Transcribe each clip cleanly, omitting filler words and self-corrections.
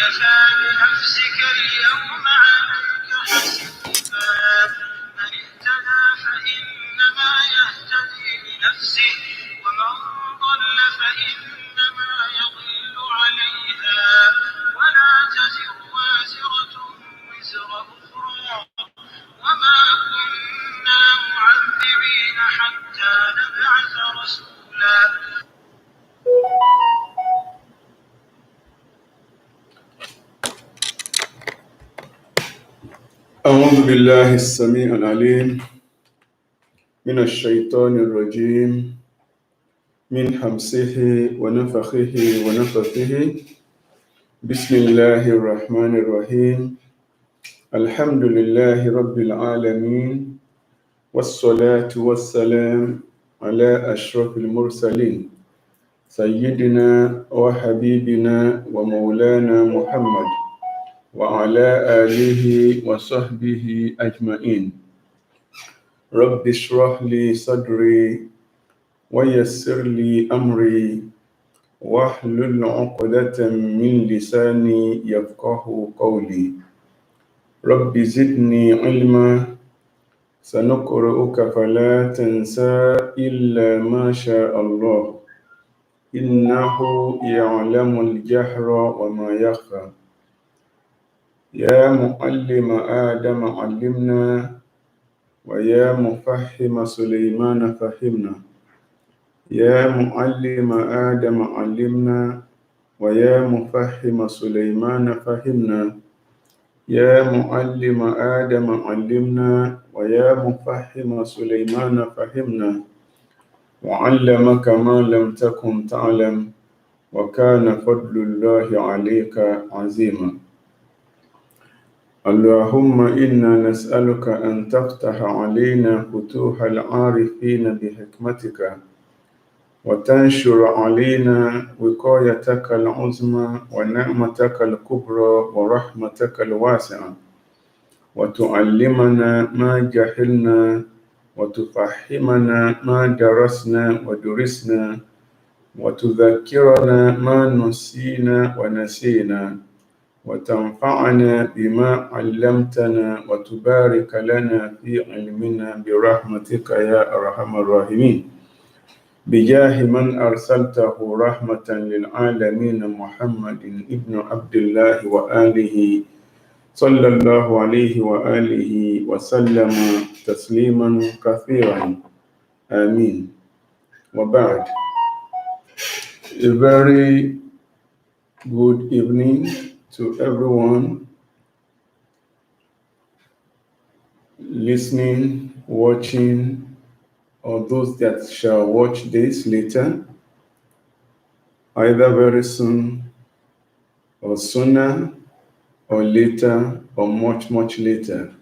كفى بنفسك اليوم عليك حسيبا من اهتدى فإنما يهتدي لنفسه ومن ضل فإنما يضل عليها ولا تزر وازرة وزر أخرى وما كنا معذبين حتى نبعث رسولا. أعوذ بالله السميع العليم من الشيطان الرجيم من حمزه ونفخه ونفثه. بسم الله الرحمن الرحيم. الحمد لله رب العالمين والصلاة والسلام على أشرف المرسلين سيدنا وحبيبنا ومولانا محمد وعلى آله وصحبه أجمعين. رب اشرح لي صدري ويسر لي أمري واحلل عقدة من لساني يفقه قولي. رب زدني علما سنقرئك فلا تنسى إلا ما شاء الله إنه يعلم الجهر وما يخفى. يا معلم آدم علمنا ويا مفهم سليمان فهمنا. يا معلم آدم علمنا ويا مفهم سليمان فهمنا. يا معلم آدم علمنا ويا مفهم سليمان فهمنا. وعلمك ما لم تكن تعلم وكان فضل الله عليك عظيما. اللهم إنا نسألك أن تفتح علينا فتوح العارفين بحكمتك وتنشر علينا وقايتك العظمى ونعمتك الكبرى ورحمتك الواسعة وتعلمنا ما جهلنا وتفهمنا ما درسنا ودرسنا وتذكرنا ما نسينا ونسينا وتنفعنا بما علمتنا وتبارك لنا في علمنا برحمتك يا أرحم الراحمين بجاه من أرسلته رحمة للعالمين محمد ابن عبد الله وآله صلى الله عليه وآله وسلم تسليما كثيرا آمين. وبعد. A very good evening to everyone listening, watching, or those that shall watch this later, either very soon or sooner or later or much, much later.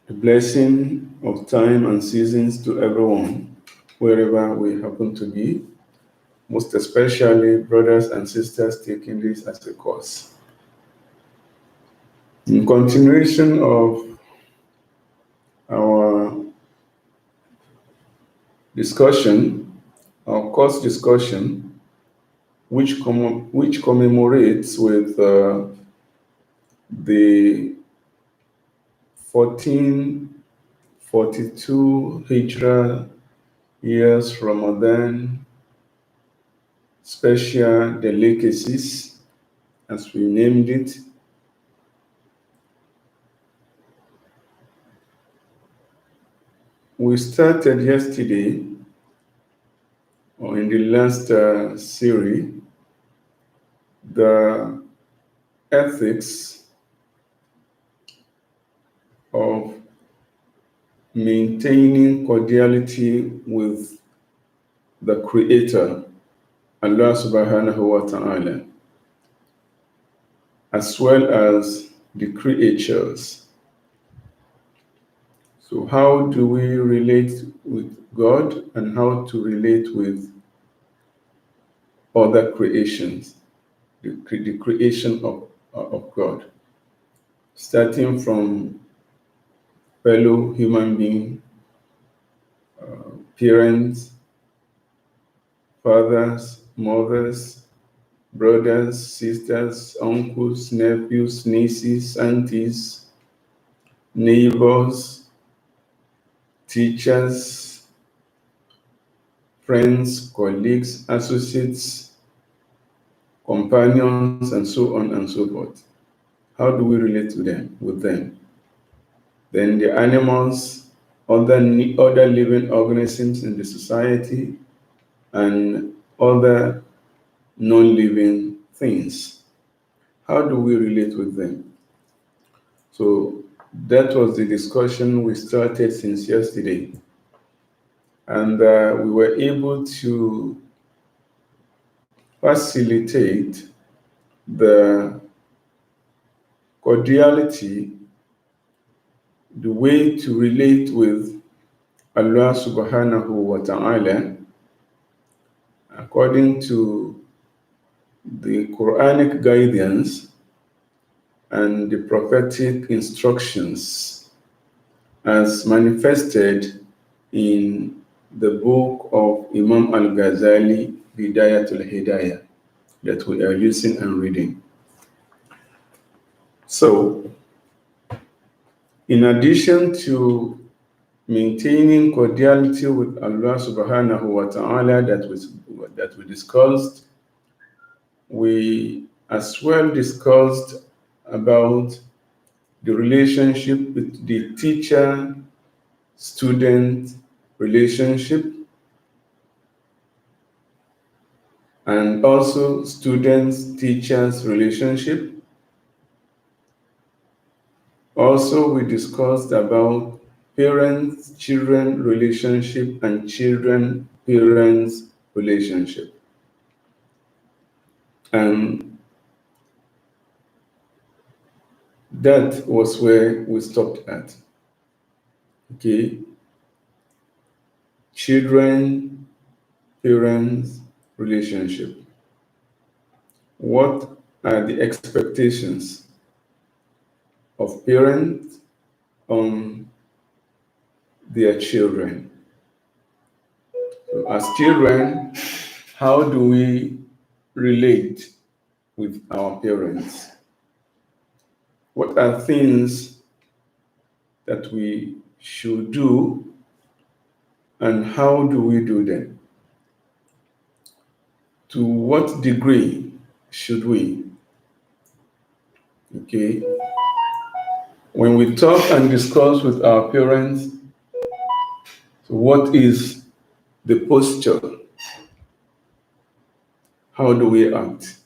The blessing of time and seasons to everyone, wherever we happen to be, most especially brothers and sisters taking this as a course. In continuation of our discussion, our course discussion, which commemorates with the 1442 Hijrah years Ramadan Special Delicacies, as we named it. We started yesterday, or in the last series, the ethics of maintaining cordiality with the Creator, Allah subhanahu wa ta'ala, as well as the creatures. So how do we relate with God and how to relate with other creations, the creation of God, starting from fellow human beings, parents, fathers, mothers, brothers, sisters, uncles, nephews, nieces, aunties, neighbors, teachers, friends, colleagues, associates, companions, and so on and so forth. How do we relate to them with them? Then the animals, other living organisms in the society, and other non-living things. How do we relate with them? So that was the discussion we started since yesterday. And we were able to facilitate the cordiality, the way to relate with Allah subhanahu wa ta'ala according to the Quranic guidance and the prophetic instructions as manifested in the book of Imam Al-Ghazali, Bidayatul Hidayah, that we are using and reading. So, in addition to maintaining cordiality with Allah subhanahu wa ta'ala that we discussed, we as well discussed about the relationship with the teacher-student relationship and also students-teachers relationship. Also, we discussed about parents-children relationship and children-parents relationship. And that was where we stopped at. Okay. Children, parents relationship. What are the expectations of parents on their children? So as children, how do we relate with our parents? What are things that we should do and how do we do them? To what degree should we? Okay. When we talk and discuss with our parents, so what is the posture? How do we act?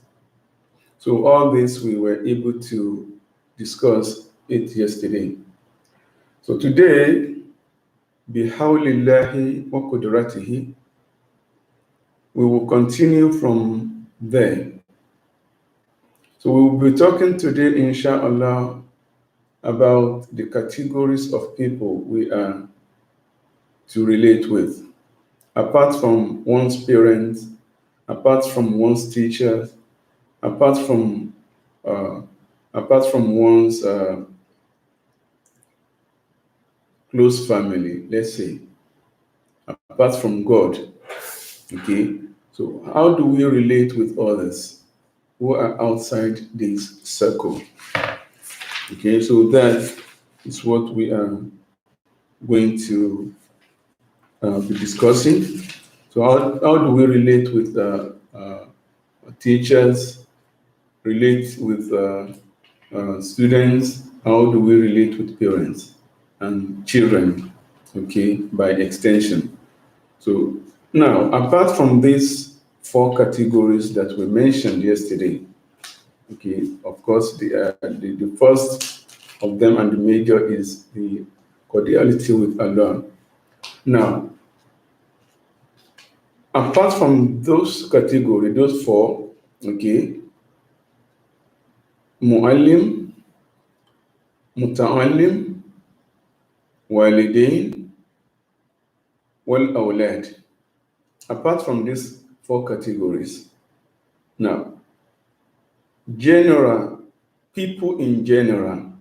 So all this we were able to discuss it yesterday. So today, bihawlillahi wa qudratihi, we will continue from there. So we will be talking today, inshallah, about the categories of people we are to relate with, apart from one's parents, apart from one's teachers, apart from uh, one's close family, let's say, apart from God. Okay, so how do we relate with others who are outside this circle? Okay, so that is what we are going to be discussing. So how do we relate with teachers, relate with students? How do we relate with parents and children? Okay, by extension. So now, apart from these four categories that we mentioned yesterday, okay, of course, the first of them and the major is the cordiality with Allah. Now, apart from those categories, those four, okay, mu'allim, muta'allim, walidain, wal awlad. Apart from these four categories, now, people in general,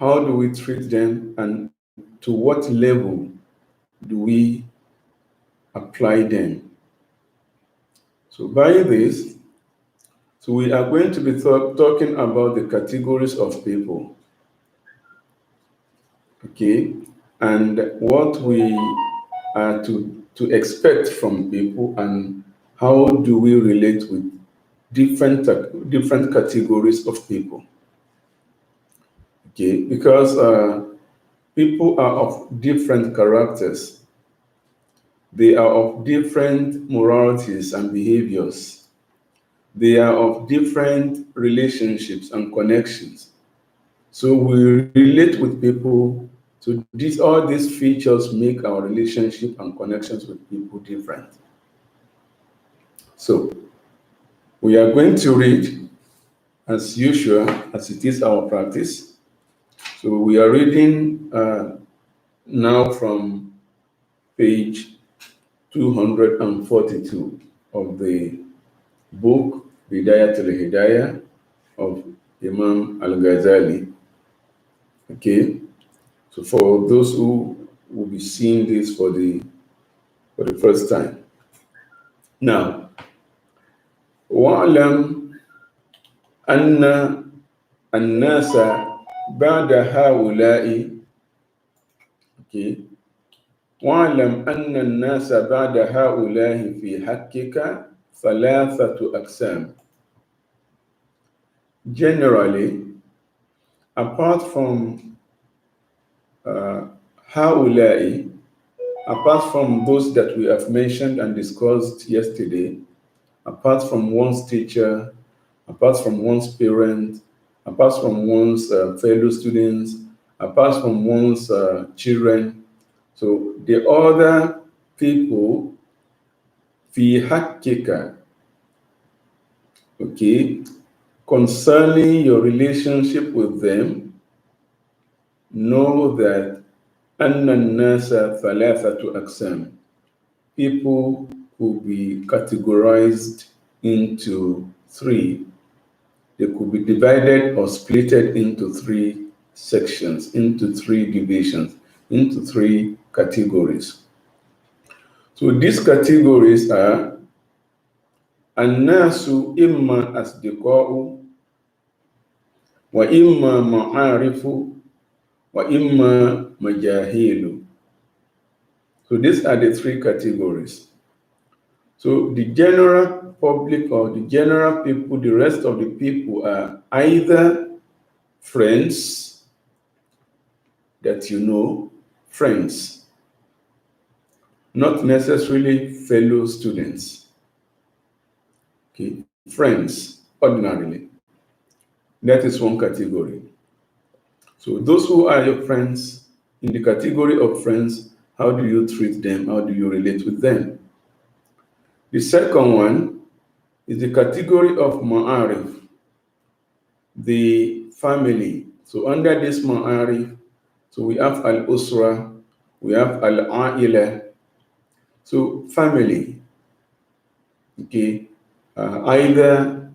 how do we treat them and to what level do we apply them? So by this, so we are going to be talking about the categories of people, okay, and what we are to expect from people, and how do we relate with different categories of people, okay, because people are of different characters, they are of different moralities and behaviors, they are of different relationships and connections. So we relate with people. So all these features make our relationship and connections with people different. So we are going to read as usual, as it is our practice. So we are reading now from page 242 of the book Bidayat al-Hidayah of Imam al-Ghazali. Okay, so for those who will be seeing this for the first time. Now, وَاعْلَمْ أَنَّ النَّاسَ بَعْدَ هَؤُلَاءِ okay, وَاعْلَمْ أَنَّ النَّاسَ بَعْدَ هَؤُلَاءِ فِي حَقِّكَ ثَلَاثَةُ أَقْسَامٍ. Generally, apart from هؤلاء, apart from those that we have mentioned and discussed yesterday, apart from one's teacher, apart from one's parent, apart from one's fellow students, apart from one's children. So the other people, fi hakkika, okay, concerning your relationship with them, know that anna nasa thalathatu aqsam. People could be categorized into three. They could be divided or splitted into three sections, into three divisions, into three categories. So these categories are An-nasu imma asdiqa'u wa imma ma'arifu wa imma majahilu. So these are the three categories. So the general public or the general people, the rest of the people are either friends that you know, friends, not necessarily fellow students. Okay, friends, ordinarily. That is one category. So those who are your friends, in the category of friends, how do you treat them? How do you relate with them? The second one is the category of ma'arif, the family. So under this ma'arif, so we have al-usra, we have al-a'ila. So family, okay, either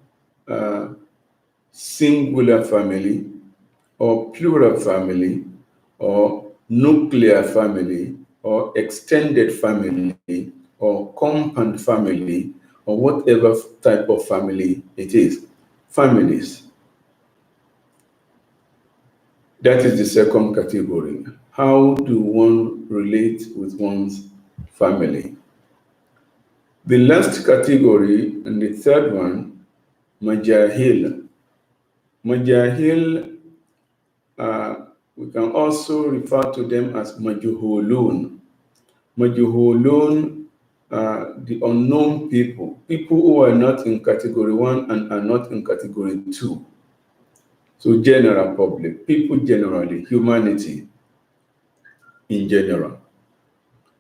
singular family or plural family or nuclear family or extended family or compound family or whatever type of family it is. Families. That is the second category. How do one relate with one's family? The last category and the third one, majahil. Majahil, we can also refer to them as majuhulun. Majuhulun, the unknown people, people who are not in category 1 and are not in category 2. So general public, people generally, humanity in general.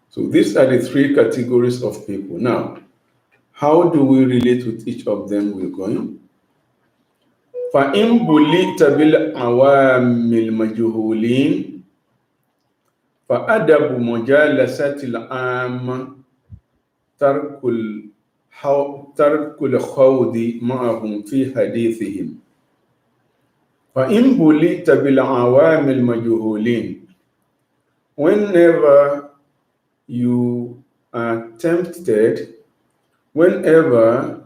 So these are the three categories of people. Now, how do we relate with each of them? We're going. فَإِنْ بُلِئْتَ بِالْعَوَامِ الْمَجْهُولِينَ فَأَدَبُ مُجَالَسَةِ الْعَامَّةِ ترك الخوض معهم في حديثهم. فَإِنْ بُلِئْتَ بِالْعَوَامِ الْمَجْهُولِينَ. Whenever you are tempted whenever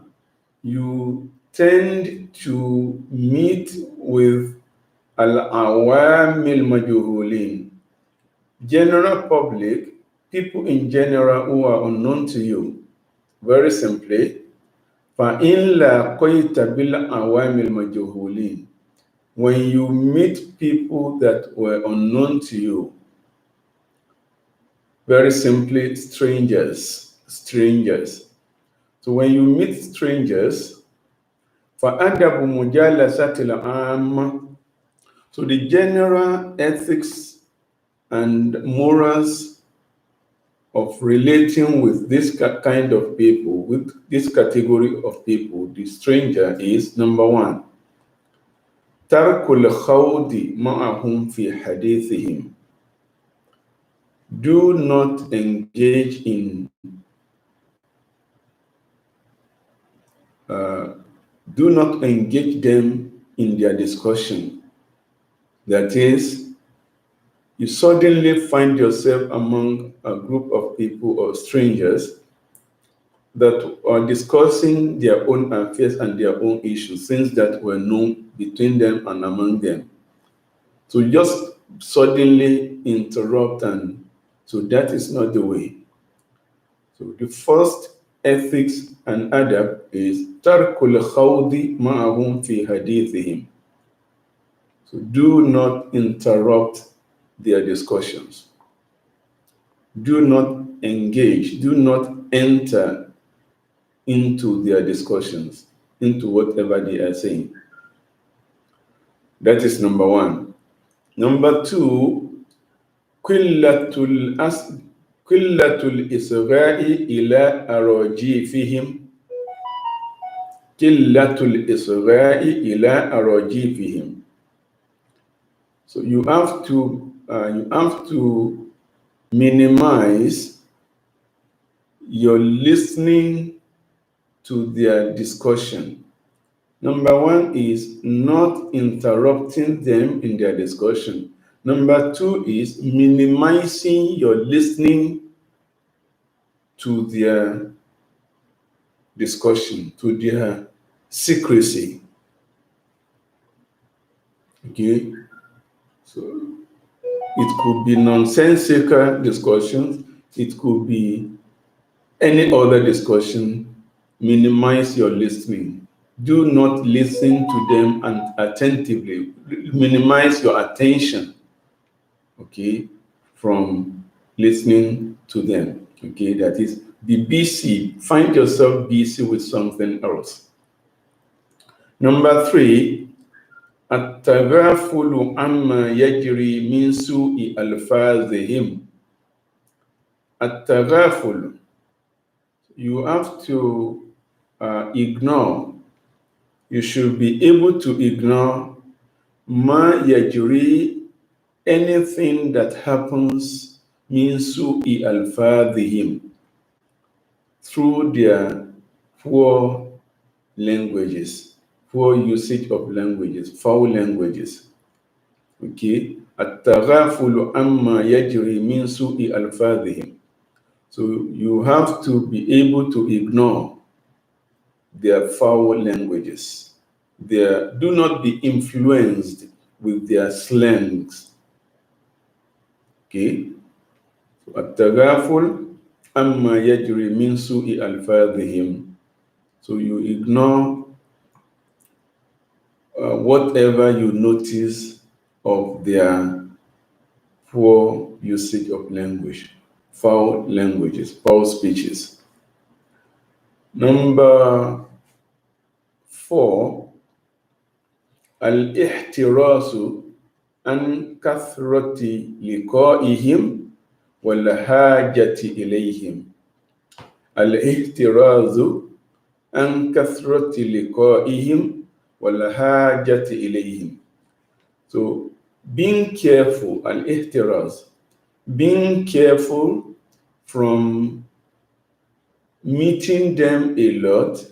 you tend to meet with al-awamil majhulin, general public, people in general who are unknown to you, very simply, فَإِنْ لَقَيْتَ بِالْأَوَامِ الْمَجْهُولِينَ, when you meet people that were unknown to you, very simply, strangers. So when you meet strangers, فَأَدَبُ مُجَالَسَةِ الْعَامَّةِ, so the general ethics and morals of relating with this kind of people, with this category of people, the stranger, is number one, تَرْكُ الْخَوْضِ مَعَهُمْ فِي حَدِيثِهِمْ. Do not engage them in their discussion. That is, you suddenly find yourself among a group of people or strangers that are discussing their own affairs and their own issues, things that were known between them and among them. So just suddenly interrupt, and so that is not the way. So the first ethics and adab is tarkul khawdi ma'ahum fi hadithihim. So do not interrupt their discussions. Do not engage, do not enter into their discussions, into whatever they are saying. That is number one. Number two, qillatul isra'i ila arajifihim. Qillatul isra'i ila arajifihim. So you have to minimize your listening to their discussion. Number one is not interrupting them in their discussion. Number two is minimizing your listening to their discussion, to their secrecy. Okay? So it could be nonsensical discussions, it could be any other discussion. Minimize your listening. Do not listen to them and attentively. Minimize your attention, okay, from listening to them. Okay, that is, be busy. Find yourself busy with something else. Number three, التغافل عما يجري من سوء ألفاظهم. التغافل, you have to ignore. You should be able to ignore ma yajri, anything that happens min su'i alfadhihim, through their poor languages, poor usage of languages, foul languages. Okay? At-taghafulu amma yajri min su'i alfadhihim. So you have to be able to ignore their foul languages. Do not be influenced with their slangs. Okay? At-taghaful amma yajri min su'i alfadhihim. So you ignore whatever you notice of their poor usage of language, foul languages, foul speeches. Number four, al-ihtirasu an kathrati liqa'ihim wal hajati ilayhim. Al-ihtirazu an kathrati liqa'ihim wal hajati ilayhim. So being careful, al-ihtiraz, being careful from meeting them a lot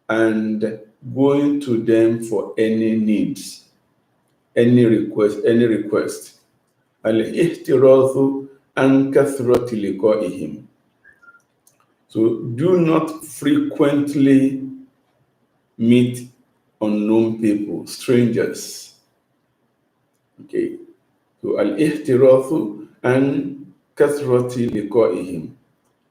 and going to them for any needs, any request. Al-ihtirazu an kathrati liqa'ihim. So do not frequently meet unknown people, strangers. Okay. So al-ihtirathu an kathrati liqa'ihim.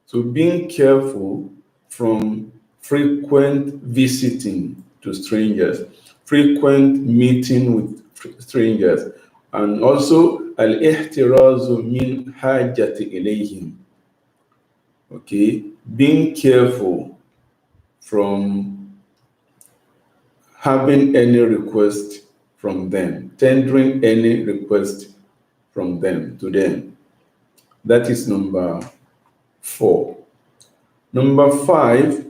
So being careful from frequent visiting to strangers, frequent meeting with strangers, and also al-ihtirazu min hajati ilayhim. Okay, being careful from having any request from them, tendering any request from them to them. That is number 4. Number 5,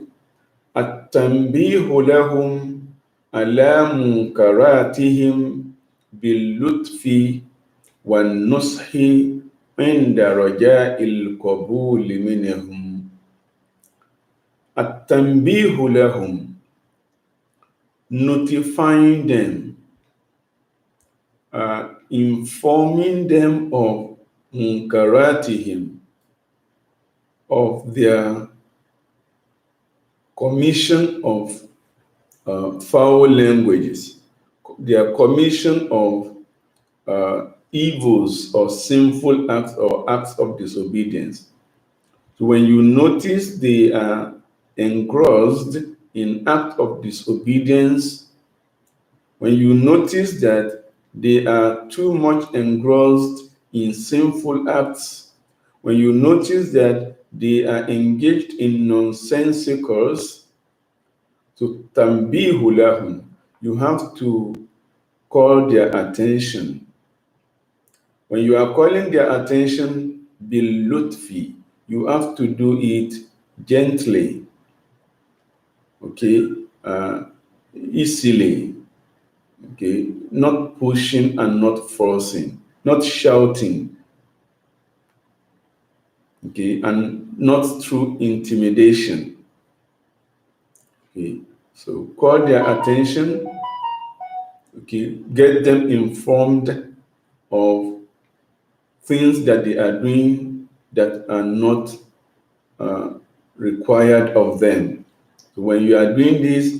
التنبيه لهم على منكراتهم باللطف والنصح عند رجاء القبول منهم. التنبيه لهم, notifying them, informing them of munkaratihim, of their commission of foul languages, their commission of evils or sinful acts or acts of disobedience. So when you notice they are engrossed in act of disobedience, when you notice that they are too much engrossed in sinful acts, when you notice that they are engaged in nonsensicals, so tambihu lahum, you have to call their attention. When you are calling their attention, bil lutfi, you have to do it gently, okay, easily, okay, not pushing and not forcing, not shouting, okay, and not through intimidation. Okay, so call their attention, okay, get them informed of things that they are doing that are not required of them. So when you are doing this,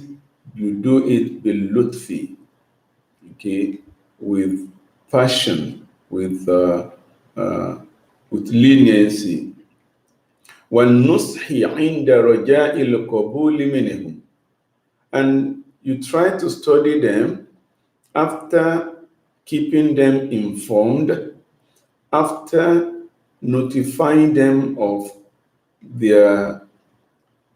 you do it bil lutfi, okay, with passion, with leniency. وَالنُّصْحِ عِنْدَ رَجَاءِ الْقَبُولِ مِنْهُمْ. And you try to study them after keeping them informed, after notifying them of their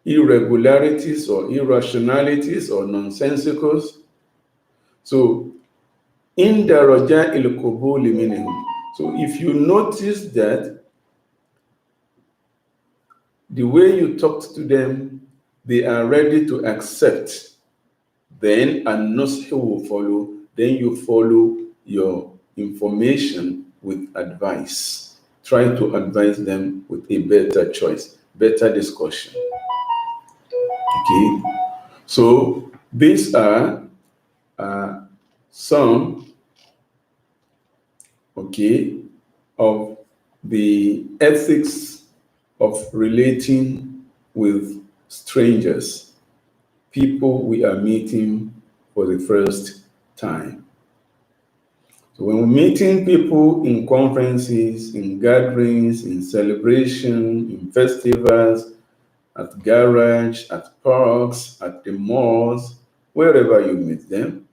irregularities or irrationalities or nonsensicals. So, in the raja il qubuli minhum. So, if you notice that the way you talked to them, they are ready to accept, then an-nushi will follow. Then you follow your information with advice. Try to advise them with a better choice, better discussion. Okay, so these are some, okay, of the ethics of relating with strangers, people we are meeting for the first time. So when we're meeting people in conferences, in gatherings, in celebration, in festivals, at garage, at parks, at the malls, wherever you meet them.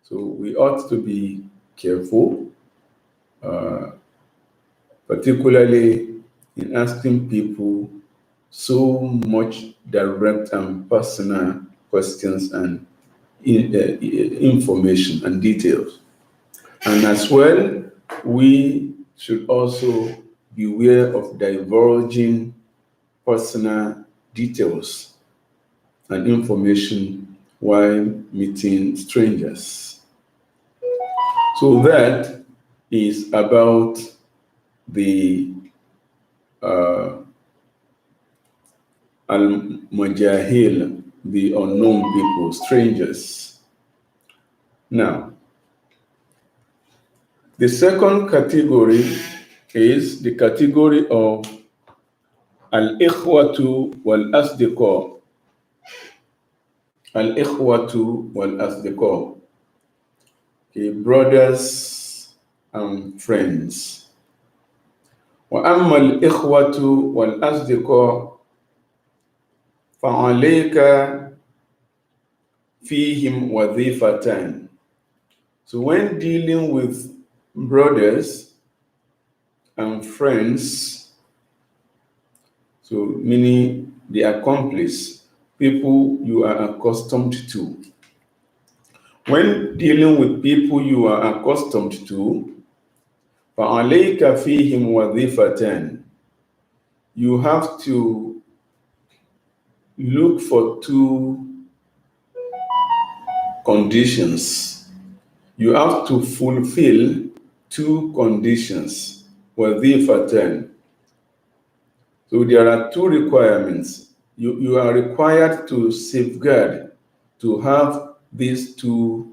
So we ought to be careful, particularly in asking people so much direct and personal questions and information and details. And as well, we should also beware of divulging personal details and information while meeting strangers. So that is about the al-majahil, the unknown people, strangers. Now, the second category is the category of الإخوة والأصدقاء. الإخوة والأصدقاء. Okay, brothers and friends. وأما الإخوة والأصدقاء فعليك فيهم وظيفتان. So when dealing with brothers and friends, so meaning the accomplice, people you are accustomed to. When dealing with people you are accustomed to, فَعَلَيْكَ فِيهِمْ وَظِيفَةً. You have to look for two conditions. You have to fulfill two conditions. وَظِيفَةً. So there are two requirements. You are required to safeguard, to have these two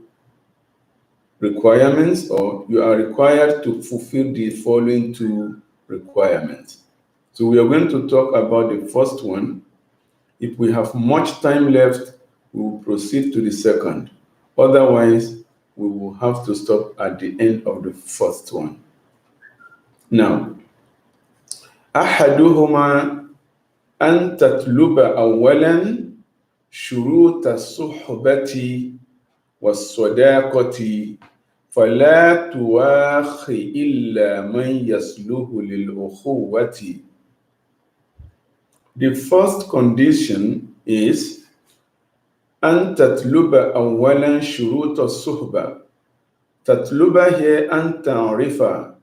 requirements, or you are required to fulfill the following two requirements. So we are going to talk about the first one. If we have much time left, we will proceed to the second. Otherwise, we will have to stop at the end of the first one. Now, أحدهما أن تطلب أولا شروط الصحبة والصداقة فلا تواخي إلا من يصلح للأخوة. The first condition is أن تطلب أولا شروط الصحبة. تطلب here أن تعرف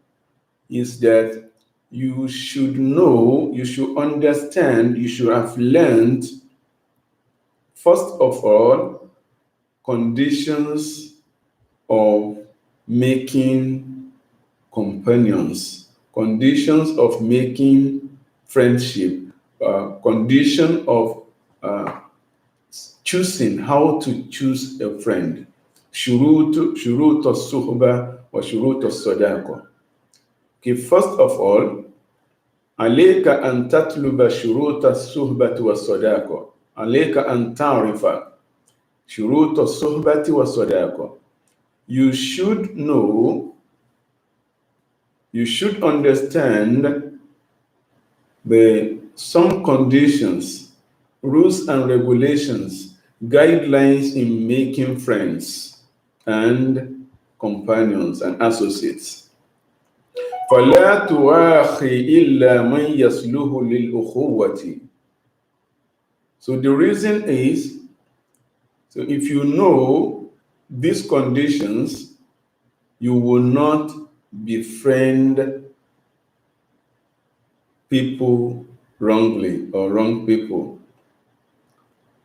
is that you should know, you should understand, you should have learned, first of all, conditions of making companions, conditions of making friendship, condition of choosing how to choose a friend. شروط الصحبة وشروط الصداقة. Okay, first of all, عليك أن تطلب شروط الصحبة والصداقة. عليك أن تعرف شروط الصحبة والصداقة. You should know, you should understand some conditions, rules and regulations, guidelines in making friends and companions and associates. فلا تواخي إلا من يصلح للأخوة. So the reason is, so if you know these conditions, you will not befriend people wrongly or wrong people.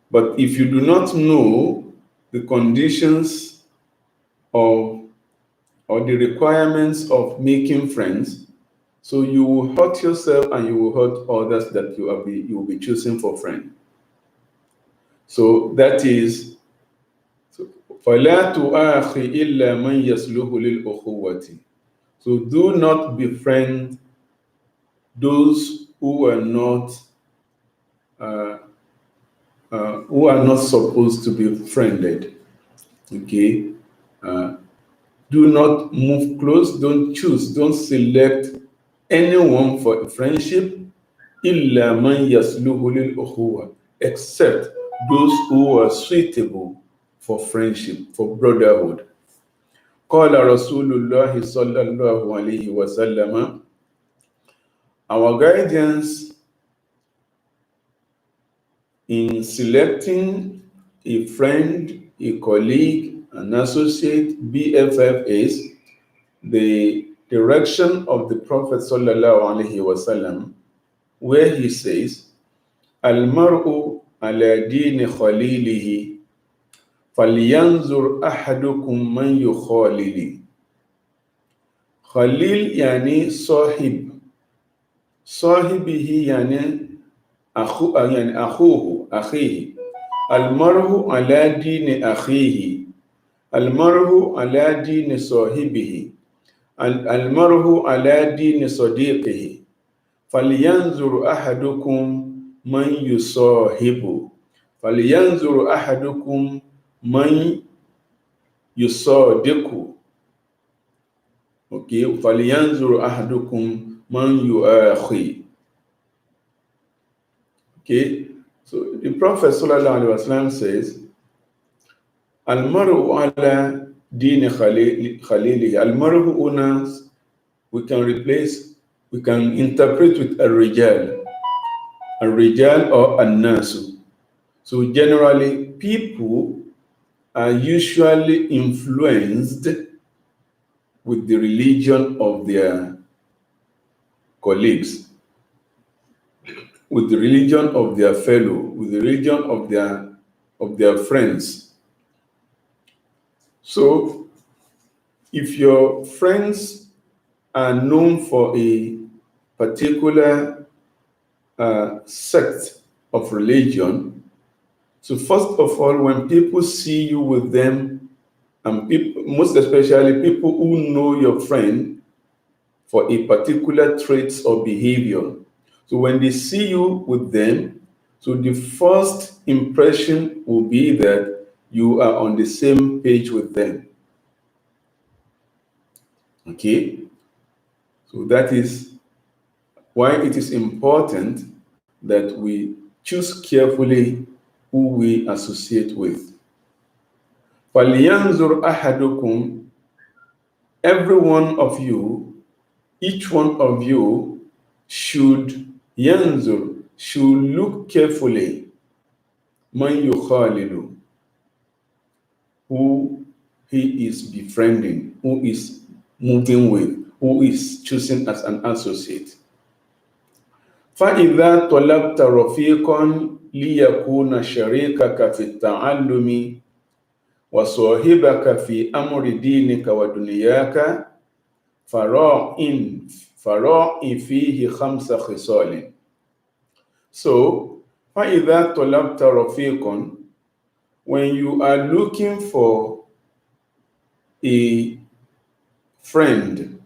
But if you do not know the conditions of or the requirements of making friends, so you will hurt yourself and you will hurt others that you will be choosing for friend. So that is, فَلَا تُؤَاخِي إِلَّا مَنْ يَصْلُحُ لِلْأُخُوَّةِ. So do not befriend those who are not supposed to be friended. Okay, do not move close. Don't choose. Don't select anyone for friendship. إِلَّا مَنْ يَصْلُحُ لِلْأُخُوَّةِ. Except those who are suitable for friendship, for brotherhood. قال رسول الله صلى الله عليه وسلم. Our guidance in selecting a friend, a colleague, an associate, BFF is the direction of the Prophet sallallahu alaihi wasallam, where he says, "Al-mar'u ala dini khalilihi, falyanzur ahadukum man yukhalili." Khalil yani sahib, sahibihi yani akhuhu, akhihi. Al-mar'u ala dini akhihi, al-mar'u ala dini sahibihi, al-mar'u ala dini sadiqihi. فَلْيَنْظُرْ أَحَدُكُمْ مَنْ يُصَاحِبُ فَلْيَنْظُرْ أَحَدُكُمْ مَنْ يُصَادِقُ. Okay, فَلْيَنْظُرْ أَحَدُكُمْ مَنْ يُؤَاخِي. Okay, so the Prophet ﷺ says, Al-maru ala dini khalilihi. Al-maru unas, we can interpret with al-rijal or an-nasu. So generally, people are usually influenced with the religion of their colleagues, with the religion of their fellow, with the religion of their friends. So if your friends are known for a particular sect of religion, so first of all, when people see you with them, and people, most especially people who know your friend for a particular traits or behavior, so when they see you with them, so the first impression will be that you are on the same page with them. Okay? So that is why it is important that we choose carefully who we associate with. فَلْيَنْظُرْ أَحَدُكُمْ, every one of you, each one of you should look carefully مَنْ يُخَالِلُ, who he is befriending, who is moving with, who is choosing as an associate. فَإِذَا طَلَبْتَ رَفِيقًا لِيَكُونَ شَرِيكَكَ فِي التَّعَلُّمِ وَصَاحِبَكَ فِي أَمْرِ دِينِكَ وَدُنْيَاكَ فَرَاعِ فِيهِ خَمْسَ خِصَالٍ. So, فَإِذَا طَلَبْتَ رَفِيقًا, when you are looking for a friend,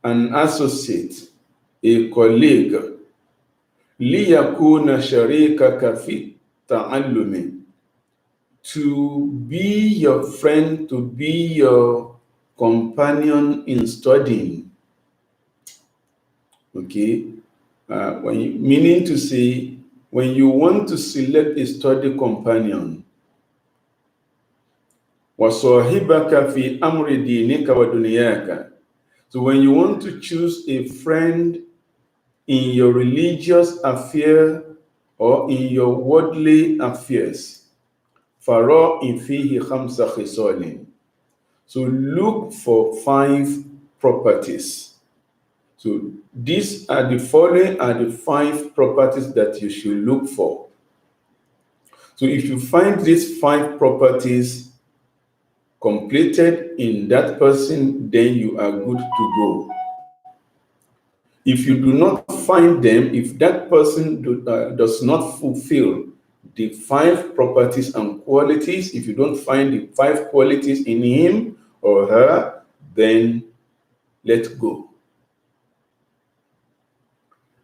an associate, a colleague, لِيَكُونَ شَرِيكَكَ فِي التَّعَلُّمِ, to be your friend, to be your companion in studying. Okay? Meaning to say, when you want to select a study companion, وَصَاحِبَكَ فِي أَمْرِ دِينِكَ وَدُنْيَاكَ, so when you want to choose a friend in your religious affair or in your worldly affairs, فَرَاعِ فِيهِ خَمْسَ خِصَالٍ, so look for 5 properties. So the following are the 5 properties that you should look for. So if you find these 5 properties completed in that person, then you are good to go. If you do not find them, if that person does not fulfill the 5 properties and qualities, if you don't find the 5 qualities in him or her, then let go.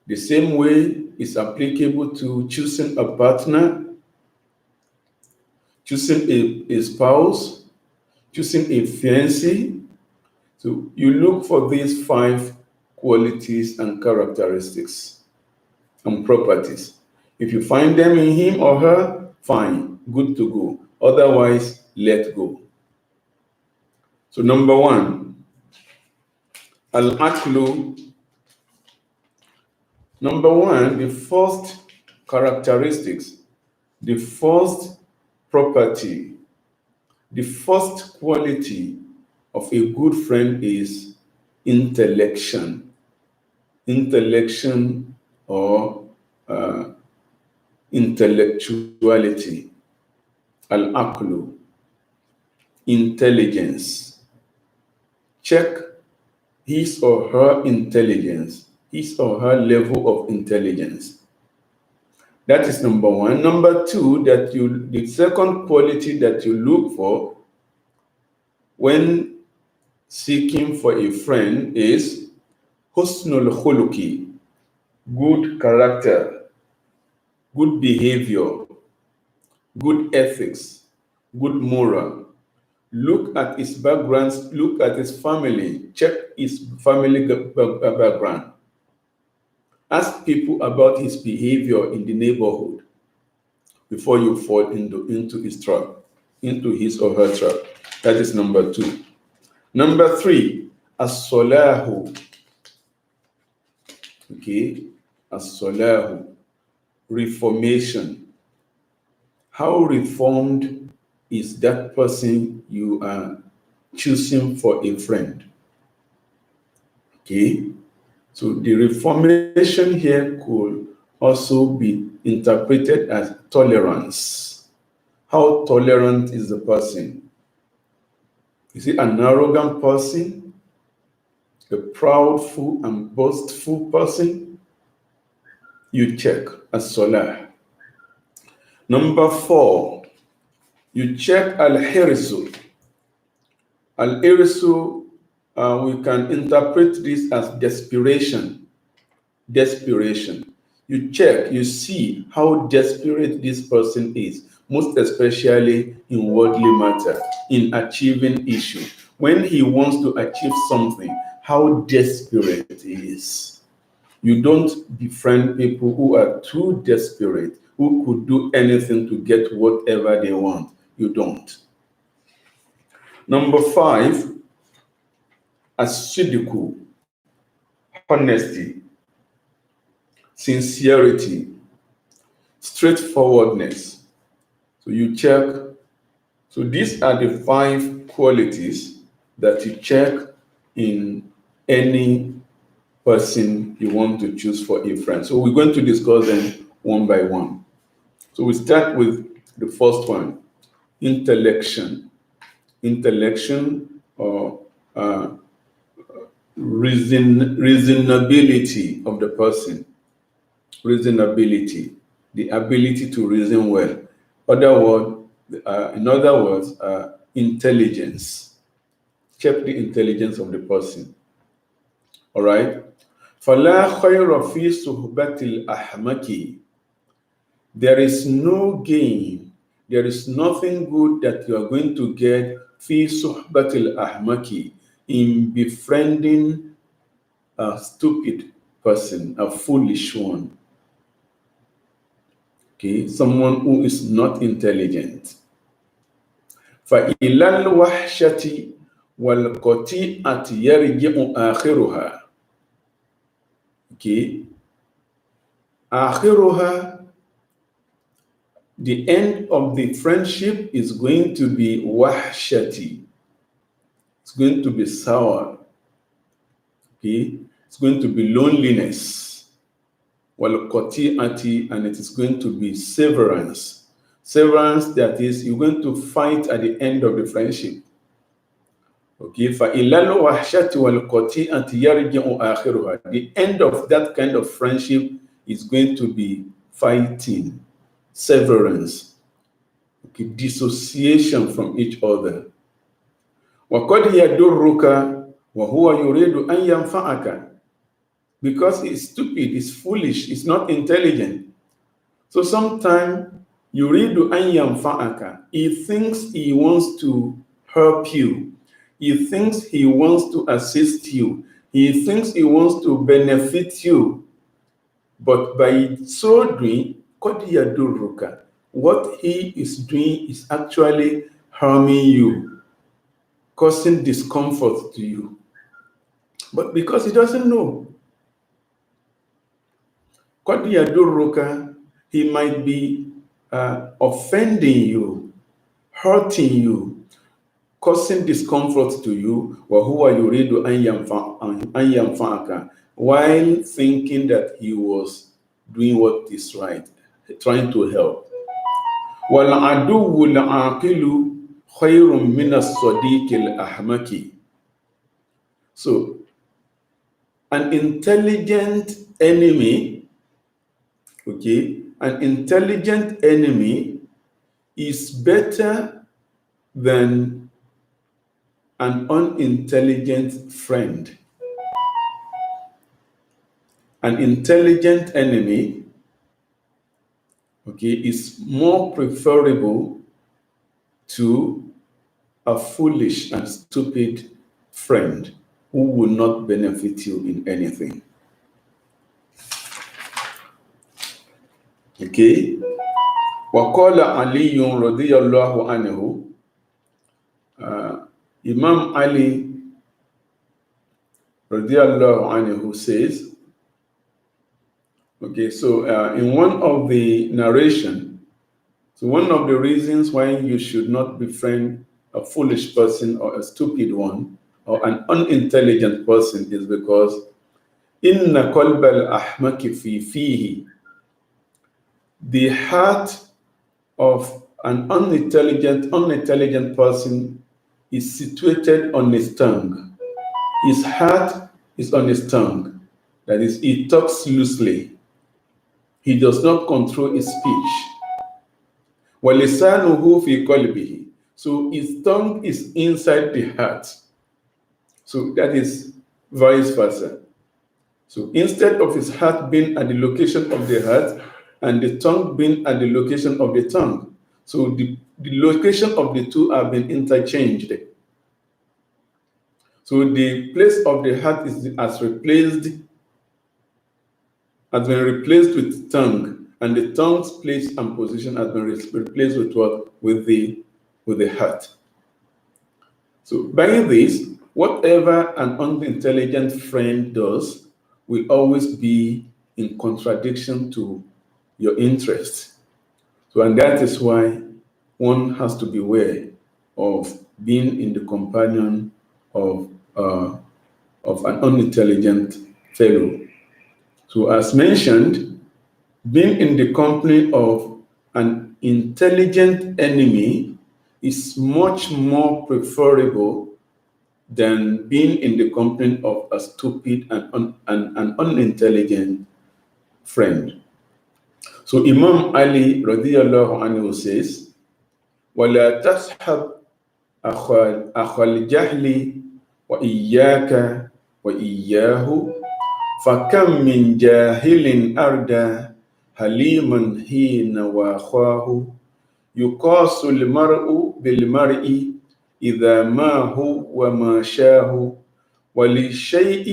The same way is applicable to choosing a partner, choosing a spouse, choosing a fiancé. So you look for these 5 qualities and characteristics and properties. If you find them in him or her, fine, good to go. Otherwise, let go. So number 1, al-aqlu. Number 1, the first characteristics, the first property, the first quality of a good friend is intellection. Intellection or intellectuality. Al-aqlu, intelligence. Check his or her intelligence, his or her level of intelligence. That is number 1. Number 2, the second quality that you look for when seeking for a friend is husnul khuluqi, good character, good behavior, good ethics, good moral. Look at his backgrounds, look at his family, check his family background. Ask people about his behavior in the neighborhood before you fall into his trap, into his or her trap. That is number 2. Number 3, as-salahu. Okay, as-salahu, reformation. How reformed is that person you are choosing for a friend? Okay, so the reformation here could also be interpreted as tolerance. How tolerant is the person? Is it an arrogant person? A proudful and boastful person? You check as-salah. Number 4, you check al-hirsu. Al-hirsu, we can interpret this as desperation. Desperation. You check, you see how desperate this person is, most especially in worldly matter, in achieving issue. When he wants to achieve something, how desperate he is. You don't befriend people who are too desperate, who could do anything to get whatever they want. You don't. Number 5, as-sidqu, honesty, sincerity, straightforwardness. So you check. So these are the 5 qualities that you check in any person you want to choose for a friend. So we're going to discuss them one by one. So we start with the first one, intellection. Intellection or reasonability of the person. Reasonability, the ability to reason well. In other words, intelligence. Check the intelligence of the person. All right. فَلَا خَيْرَ فِي صُحْبَةِ الْأَحْمَكِ. There is no gain, there is nothing good that you are going to get فِي صُحْبَةِ الْأَحْمَكِ, in befriending a stupid person, a foolish one. Okay, someone who is not intelligent. فَإِلَى الْوَحْشَةِ وَالْقَطِيعَةِ يَرْجِعُ آخِرُهَا. Okay, آخِرُهَا, the end of the friendship is going to be wahshati. It's going to be sour. Okay, it's going to be loneliness. Wal-qati'ati, and it is going to be severance. Severance, that is, you're going to fight at the end of the friendship. Okay, فَإِلَى الْوَحْشَةِ وَالْقَطِيعَةِ يَرْجِعُ آخِرُهَا. The end of that kind of friendship is going to be fighting, severance, okay, dissociation from each other. وَقَدْ يَدُرُّكَ وَهُوَ يُرِيدُ أَنْ يَنْفَعَكَ. Because he's stupid, he's foolish, he's not intelligent. So sometimes yuridu an yanfa'aka, he thinks he wants to help you, he thinks he wants to assist you, he thinks he wants to benefit you, but by so doing, qad yadurruka, what he is doing is actually harming you, causing discomfort to you. But because he doesn't know, qad yadurruka, he might be offending you, hurting you, causing discomfort to you, وَهُوَ يُرِيدُ أَنْ يَنْفَعَكَ, while thinking that he was doing what is right, trying to help. وَالْعَدُوُّ الْعَاقِلُ خَيْرٌ مِنَ الصَّدِيقِ الْأَحْمَكِ. So, an intelligent enemy, okay, an intelligent enemy is better than an unintelligent friend. An intelligent enemy, okay, is more preferable to a foolish and stupid friend who will not benefit you in anything. Okay? وقال علي رضي الله عنه, Imam Ali radiallahu anhu says, okay, so in one of the narration, so one of the reasons why you should not befriend a foolish person or a stupid one or an unintelligent person is because inna qalb al-ahmaki fi fihi, the heart of an unintelligent person is situated on his tongue. His heart is on his tongue. That is, he talks loosely. He does not control his speech. وَلِسَانُهُ فِي قَلْبِهِ, so his tongue is inside the heart. So that is vice versa. So instead of his heart being at the location of the heart and the tongue being at the location of the tongue, so the location of the two have been interchanged. So the place of the heart has been replaced with tongue, and the tongue's place and position has been replaced with what? With the heart. So by this, whatever an unintelligent friend does will always be in contradiction to your interests. So, and that is why one has to beware of being in the companion of an unintelligent fellow. So, as mentioned, being in the company of an intelligent enemy is much more preferable than being in the company of a stupid and an unintelligent friend. So Imam Ali radiallahu anhu says, وَلَا تَصْحَبْ أَخَى الْجَهْلِ وَإِيَّاكَ وَإِيَّاهُ فَكَمْ مِنْ جَاهِلٍ أَرْدَى حَلِيمًا حِينَ وَأَخَاهُ يُقَاسُ الْمَرْءُ بِالْمَرْءِ إِذَا مَا هُوَ وَمَا شَاهُ وَلِلشَّيْءِ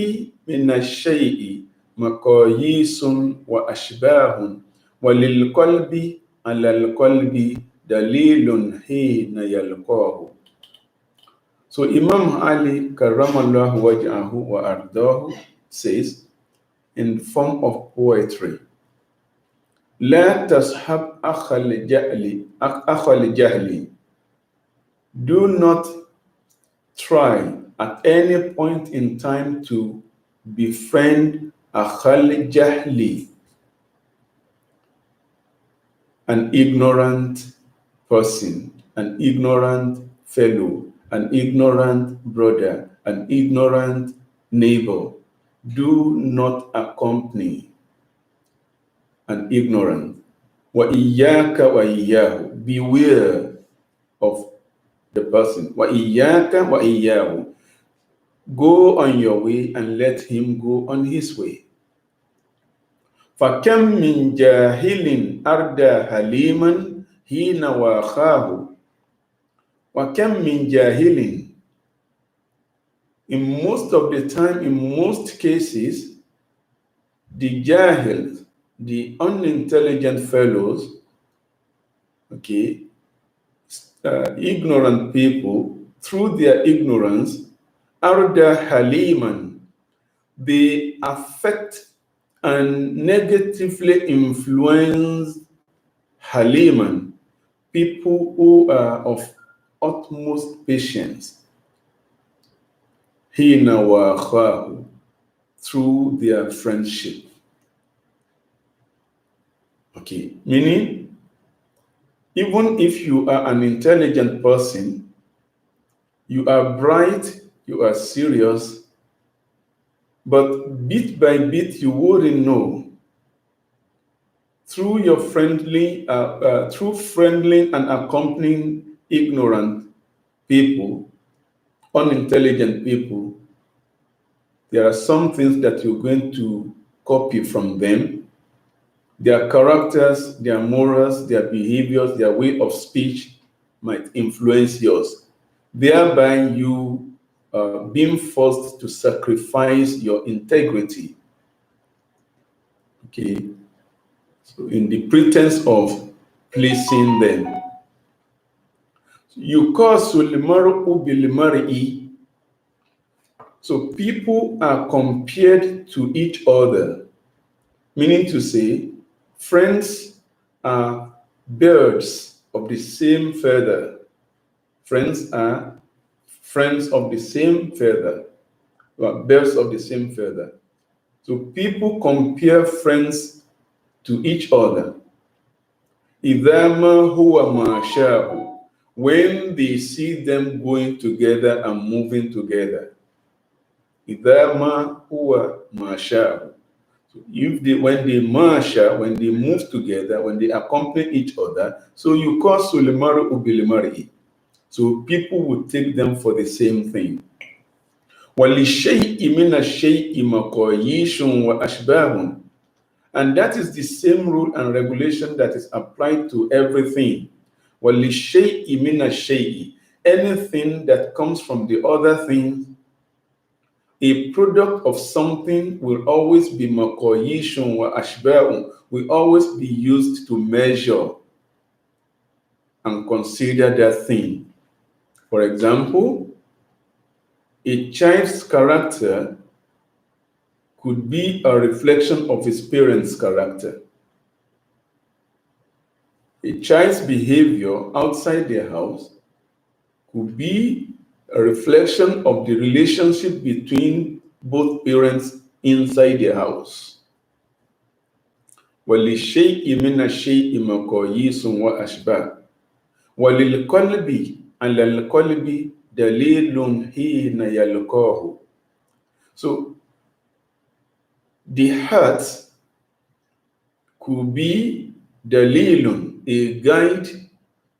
مِنَ الشَّيْءِ مَقَايِيسٌ وَأَشْبَاهٌ وَلِلْقَلْبِ عَلَى الْقَلْبِ دَلِيلٌ حِينَ يَلْقَاهُ. So Imam Ali karramallahu waj'ahu wa ardahu says in the form of poetry, لا تصحب أخ الجهل, do not try at any point in time to befriend أخ الجهل, an ignorant person, an ignorant fellow, an ignorant brother, an ignorant neighbor. Do not accompany an ignorant. وَإِيَّاكَ وَإِيَّاهُ, beware of the person. وَإِيَّاكَ وَإِيَّاهُ, go on your way and let him go on his way. فَكَمْ مِنْ جَاهِلٍ أَرْدَى حَلِيمًا حِينَ وَأَخَاهُ وَكَمْ مِنْ جَاهِلٍ, in most of the time, in most cases, the jahils, the unintelligent fellows, okay, ignorant people, through their ignorance, arda haliman, they affect and negatively influence haliman, people who are of utmost patience, hina wa akhahu, through their friendship. Okay, meaning, even if you are an intelligent person, you are bright, you are serious, but bit by bit you wouldn't know. Through your friendly and accompanying ignorant people, unintelligent people, there are some things that you're going to copy from them. Their characters, their morals, their behaviors, their way of speech might influence yours, thereby you being forced to sacrifice your integrity. Okay, so in the pretense of pleasing them. Yukosu limaru bilimari. So people are compared to each other, meaning to say, friends are birds of the same feather. Friends are friends of the same feather, birds of the same feather. So people compare friends to each other. Idama huwa mashahu, when they see them going together and moving together. Idama huwa mashahu. So if they, when they masha, when they move together, when they accompany each other, so you call sulimaru ubilimari. So people would take them for the same thing. وَلِشَيْءِ مِنَ الشَّيْءِ مَقَايِيشٌ وَأَشْبَاهٌ. And that is the same rule and regulation that is applied to everything. وَلِشَيْءِ مِنَ الشَّيْءِ. Anything that comes from the other thing, a product of something will always be مَقَايِيشٌ وَأَشْبَاهٌ, will always be used to measure and consider that thing. For example, a child's character could be a reflection of his parents' character. A child's behavior outside their house could be a reflection of the relationship between both parents inside their house. وَلِلشَّيْءِ مِنَ الشَّيْءِ مَقَايِيسٌ وَأَشْبَاهٌ وَلِلْقَلْبِ عَلَى الْقَلْبِ دَلِيلٌ حِينَ يَلْقَاهُ. So the heart could be dalilun, a guide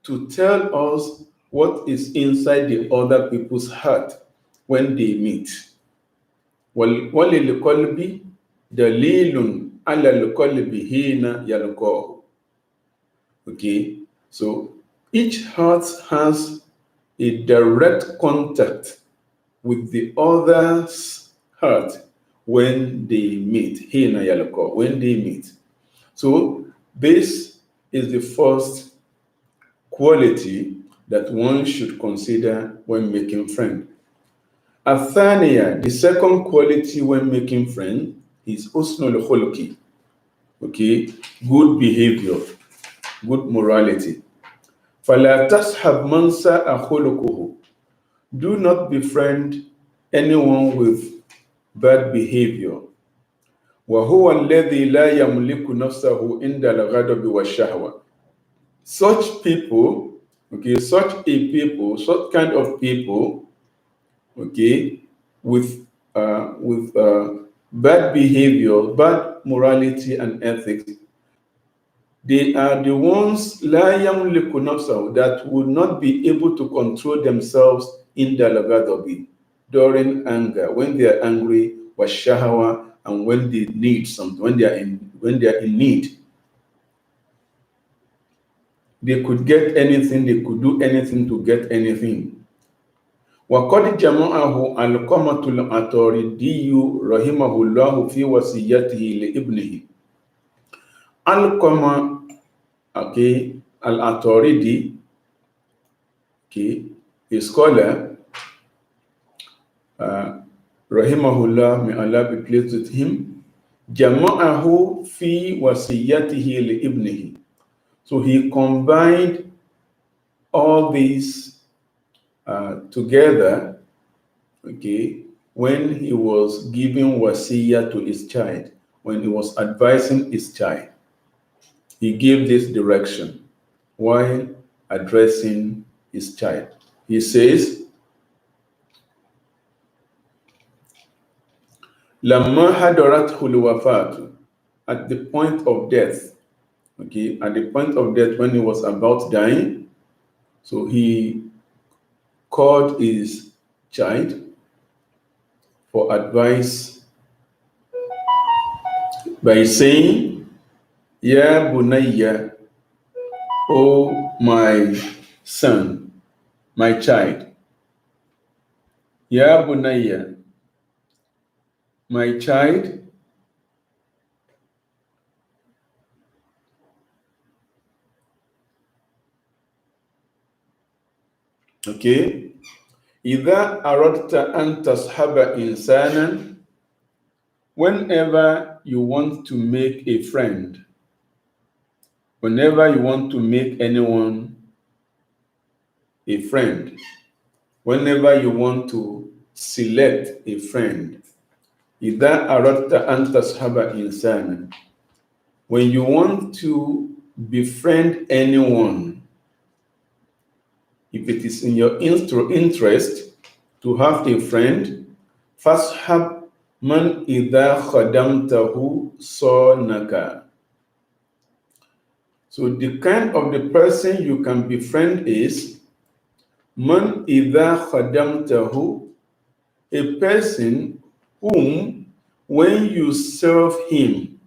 to tell us what is inside the other people's heart when they meet. وَلِلْقَلْبِ دَلِيلٌ عَلَى الْقَلْبِ حِينَ يَلْقَاهُ. Okay, so each heart has a direct contact with the other's heart when they meet. Hina yalqa, when they meet. So this is the first quality that one should consider when making friends. Athania, the second quality when making friends is husnul khuluqi. Okay, good behavior, good morality. فَلَا تَصْحَبْ مَنْ سَاءَ خُلُقُهُ. Do not befriend anyone with bad behavior. وَهُوَ الَّذِي لَا يَمْلِكُ نَفْسَهُ عِنْدَ الْغَضَبِ وَالشَّهْوَةِ. Such people, okay, such kind of people, okay, with bad behavior, bad morality and ethics, they are the ones لا يملك نفسه, that would not be able to control themselves in the ghadabi, during anger, when they are angry, washahawa, and when they need something, when they are in need. They could get anything, they could do anything to get anything. وقد جمعه القمة العطاردي رحمه الله في وصيته لابنه. Al-Qama, okay, Al-Ataridi, okay, a scholar, Rahimahullah, may Allah be pleased with him, Jama'ahu fi wasiyatihi li ibnihi. So he combined all these together, okay, when he was giving wasiyah to his child, when he was advising his child. He gave this direction while addressing his child. He says, Lamma hadarathul wafatu, at the point of death, okay, at the point of death when he was about dying, so he called his child for advice by saying, Ya Bunayya, O my son, my child. Ya Bunayya, my child. Okay. إذا أردت أن تصحب إنسانا, whenever you want to make a friend, whenever you want to make anyone a friend, whenever you want to select a friend, إذا أردت أن تصحب إنسانا, when you want to befriend anyone, if it is in your interest to have a friend, فَاصْحَبْ مَنْ إِذَا خَدَمْتَهُ صَانَكَ. So the kind of the person you can befriend is مَنْ إِذَا خَدَمْتَهُ, a person whom when you serve him,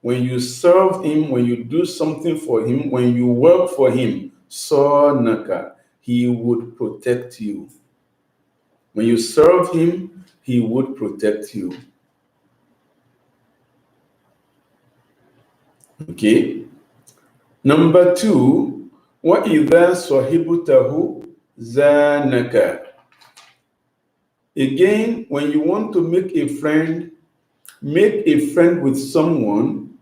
when you do something for him, when you work for him, صَانَكَ, he would protect you. When you serve him, he would protect you. Okay. Number 2, وَإِذَا صَحِبْتَهُ زَانَكَ. Again, when you want to make a friend with someone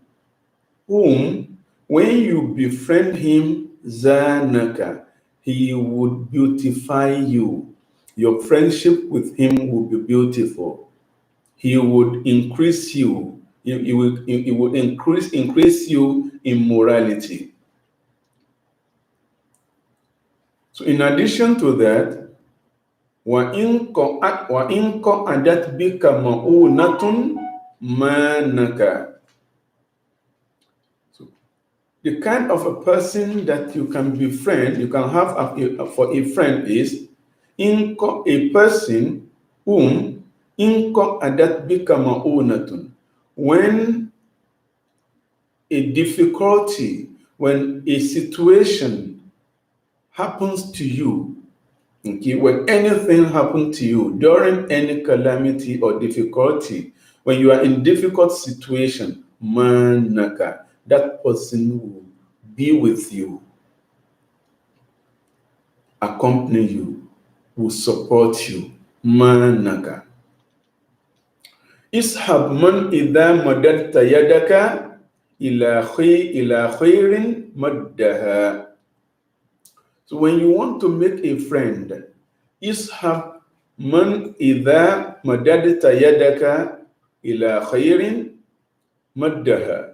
whom, when you befriend him, زَانَكَ, he would beautify you. Your friendship with him will be beautiful. He would increase you. He would increase you in morality. So in addition to that, وَإِنْ قَعَدَتْ بِكَ مَؤُونَةٌ مَانَكَ. So the kind of a person that you can befriend, you can have for a friend is a person whom إِنْ قَعَدَتْ بِكَ مَؤُونَةٌ, when a difficulty, when a situation happens to you, okay, when anything happens to you during any calamity or difficulty, when you are in difficult situation, manaka, that person will be with you, accompany you, will support you. Manaka. Ishab man idha madadta yadaka ila khairin maddaha. So when you want to make a friend, ishab man idha madadta yadaka ila khairin maddaha.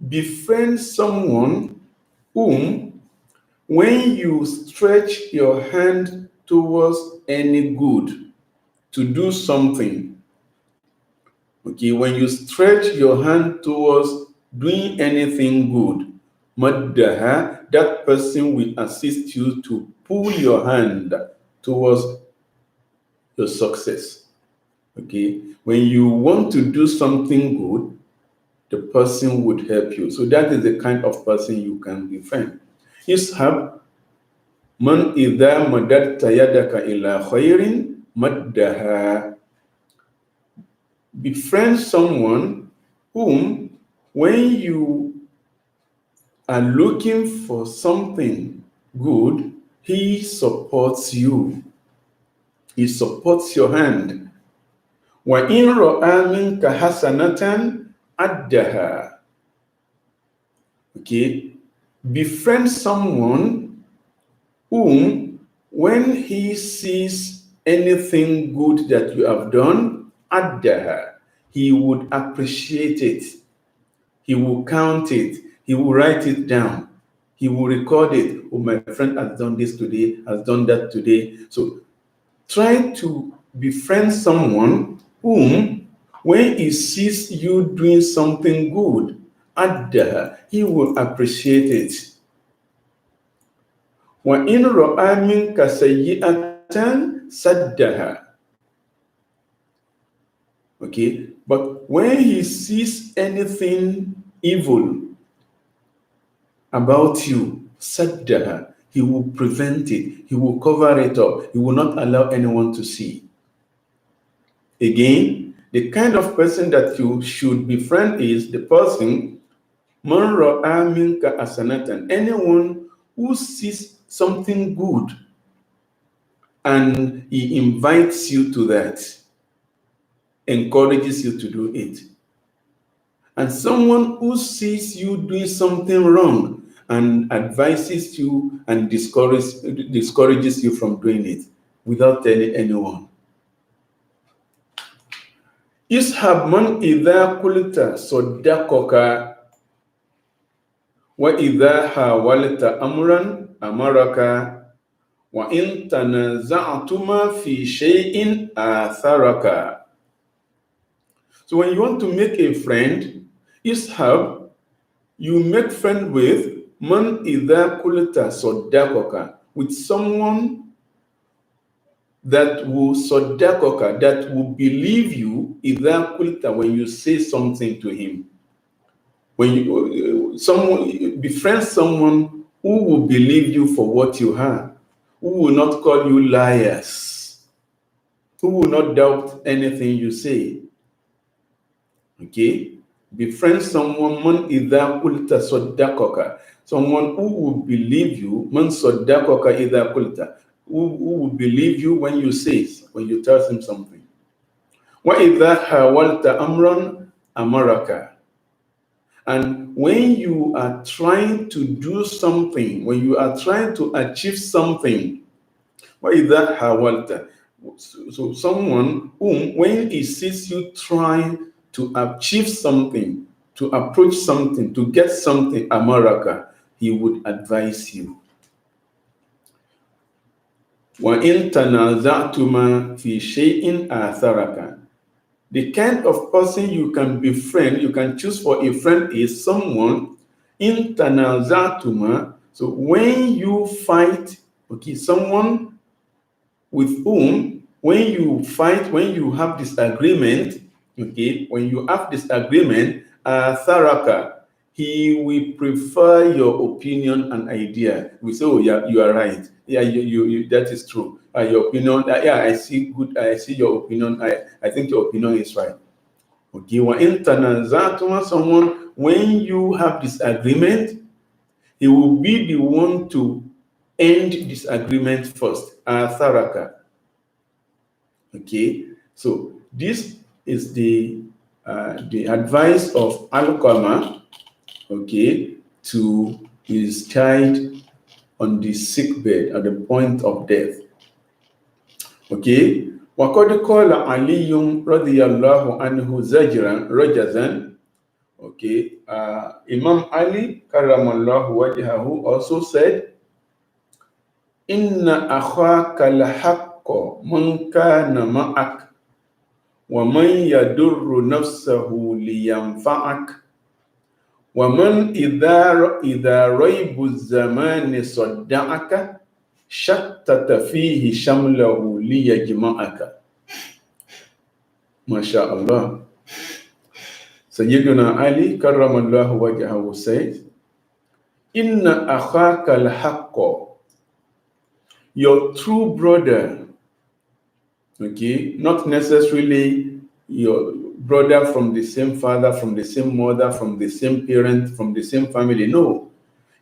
Befriend someone whom, when you stretch your hand towards any good, to do something, okay, when you stretch your hand towards doing anything good, maddaha, that person will assist you to pull your hand towards your success. Okay, when you want to do something good, the person would help you. So that is the kind of person you can befriend. Ishab man idha madadta yadaka ila khairin maddaha. Befriend someone whom, when you are looking for something good, he supports you. He supports your hand. وَإِنْ رَأَى مِنْكَ حَسَنَةً أَدَّهَا. Okay, befriend someone whom, when he sees anything good that you have done, أَدَّهَا, he would appreciate it. He will count it. He will write it down. He will record it. Oh, my friend has done this today, has done that today. So try to befriend someone whom, when he sees you doing something good, he will appreciate it. وَإِنْ رَأَى مِنْكَ سَيِّئَةً سَدَّهَا. Okay, But when he sees anything evil about you, saddaha, he will prevent it. He will cover it up. He will not allow anyone to see. Again, the kind of person that you should befriend is the person, man ra'a minka hasanatan, anyone who sees something good and he invites you to that, encourages you to do it. And someone who sees you doing something wrong and advises you and discourages you from doing it without telling anyone. Ishab man idha kulta sodakoka wa idha hawalta amran amaraka wa in tanaza'tuma fi shay'in atharaka. So when you want to make a friend, ishab, you make friend with man idha kulta sodakoka, with someone that will sodakoka, that will believe you idha kulta, when you say something to him. When you befriend someone who will believe you for what you have, who will not call you liars, who will not doubt anything you say. Okay? Befriend someone, man idha kulta sodakoka, someone who will believe you, man sodakoka idha kulta, who will believe you when you say, when you tell him something. Wa idha hawalta amran amaraka. And when you are trying to do something, when you are trying to achieve something, what is that hawalta? So someone whom, when he sees you trying to achieve something, to approach something, to get something, amaraka, he would advise you. Wa in tanaza'tuma fi shay'in atharaka. The kind of person you can befriend, you can choose for a friend, is someone in tanazatuma. So when you fight, okay, someone with whom, when you fight, when you have disagreement, okay, when you have disagreement, tharaka, he will prefer your opinion and idea. We say, oh yeah, you are right. Yeah, you that is true. Your opinion, yeah, I see your opinion. I think your opinion is right. Okay, someone, when you have disagreement, he will be the one to end disagreement first. Tharaka. Okay, so this is the advice of Al-Qama, okay, to his child on the sick bed at the point of death. Okay, وَقَدْ قَالَ عَلِيٌّ رَضِيَ اللَّهُ عَنْهُ رَجَزًا. Okay, Imam Ali karramallahu wajhahu also said, Inna akhaka lahaqqa man kana ma'ak wa man yadurru nafsahu liyanfa'ak wa man idha raybu zamani sadda'aka shattata fihi shamlahu liyajma'aka. MashaAllah. Sayyiduna Ali karramallahu wajhahu says, Inna akhaka lahaqqa, your true brother, okay, not necessarily your brother from the same father, from the same mother, from the same parent, from the same family. No.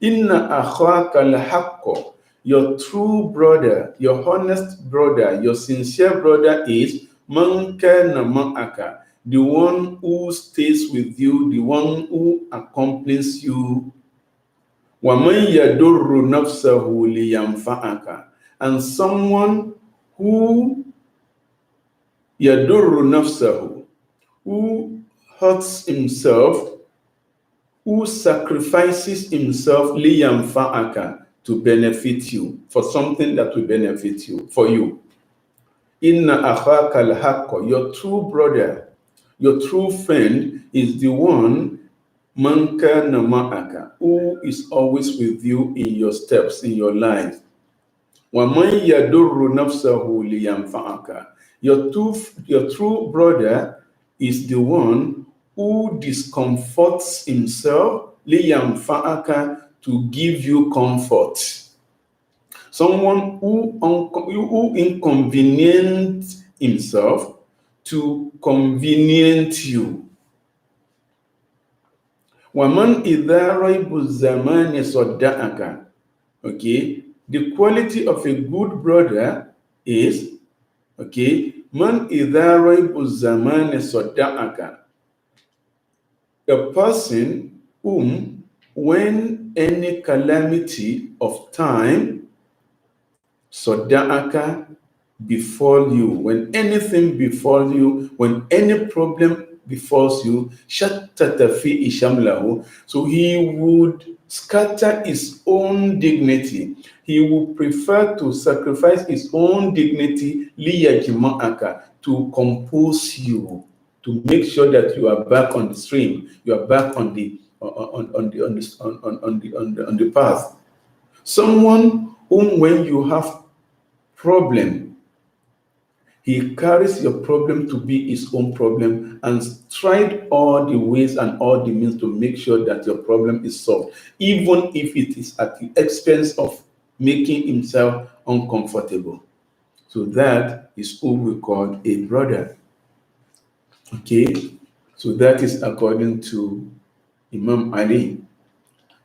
Inna akhaka lahaqqa, your true brother, your honest brother, your sincere brother is man kana ma'aka, the one who stays with you, the one who accompanies you. Wa man yadurru nafsahu liyanfa'aka, and someone who yadurru nafsahu, who hurts himself, who sacrifices himself liyanfa'aka, to benefit you, for something that will benefit you, for you. Inna akhaka al-haqqa, your true brother, your true friend is the one, man kana ma'aka, who is always with you in your steps, in your life. Wa man yadurru nafsahu liyanfa'aka, your true brother is the one who discomforts himself liyamfa'aka, to give you comfort. Someone who inconvenienced himself to convenient you. Waman idha raibu zamani sadda'aka. Okay, the quality of a good brother is, okay, man idha raibu zamani sadda'aka, a person whom, when any calamity of time sadda'aka befall you, when anything befalls you, when any problem befalls you, shattata fi shamlahu, so he would scatter his own dignity. He would prefer to sacrifice his own dignity liyajma'aka, to compose you, to make sure that you are back on the stream, you are back on the path. Someone whom, when you have problem, he carries your problem to be his own problem and tried all the ways and all the means to make sure that your problem is solved, even if it is at the expense of making himself uncomfortable. So that is who we call a brother. Okay, so that is according to Imam Ali.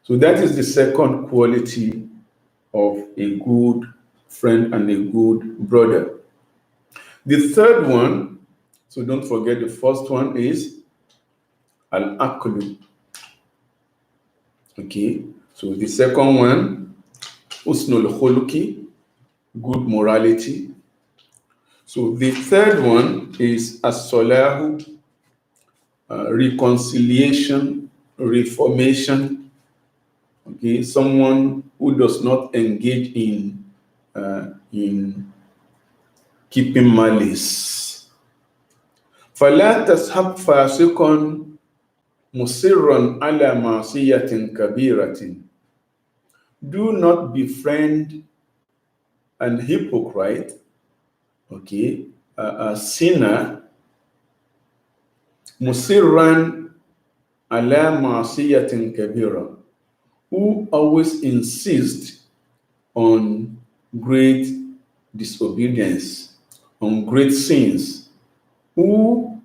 So that is the second quality of a good friend and a good brother. The third one, so don't forget the first one is al-aqlu. Okay, so the second one, usnul khuluki, good morality. So the third one is as-salahu, reconciliation, reformation. Okay, someone who does not engage in keeping malice. فَلَا تَصْحَبْ فَاسِقًا مُصِرًّا عَلَى مَعْصِيَةٍ كَبِيرَةٍ. Do not befriend an hypocrite, okay, a sinner, مُصِرًّا عَلَى مَعْصِيَةٍ كَبِيرَةٍ, who always insists on great disobedience, on great sins, who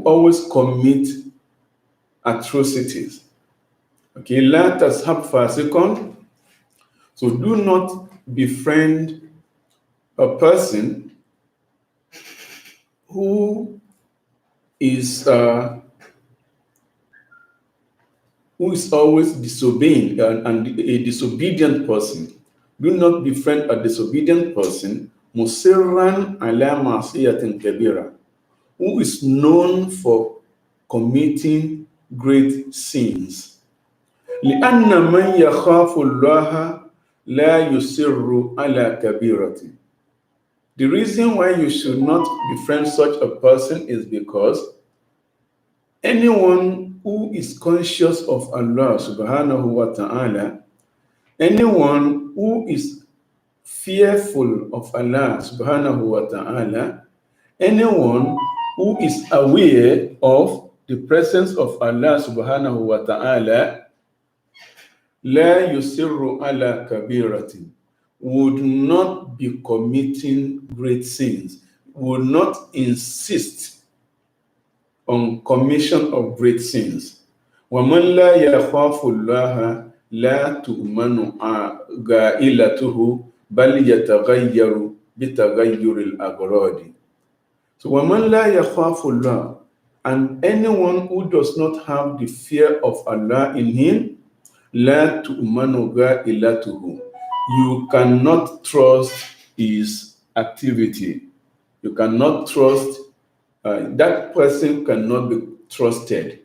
always commit atrocities. Okay, la tashab fasikon. So do not befriend a person who is always disobeying, and a disobedient person. Do not befriend a disobedient person, musirran ala ma'siyatin kabira, who is known for committing great sins. لأن من يخاف الله لا يصر على كبيرة. The reason why you should not befriend such a person is because anyone who is conscious of Allah subhanahu wa ta'ala, anyone who is fearful of Allah subhanahu wa ta'ala, anyone who is aware of the presence of Allah subhanahu wa ta'ala, la yusirru ala kabiratin, would not be committing great sins, would not insist on commission of great sins. وَمَنْ لَا يَخَافُ اللَّهَ لَا تُؤْمَنُ غَائِلَتُهُ بَلْ يَتَغَيَّرُ بِتَغَيُّرِ الْأَغْرَادِ. So وَمَنْ لَا يَخَافُ اللَّهَ, and anyone who does not have the fear of Allah in him, لَا تُؤْمَنُ غَائِلَتُهُ, you cannot trust his activity. You cannot trust, that person cannot be trusted.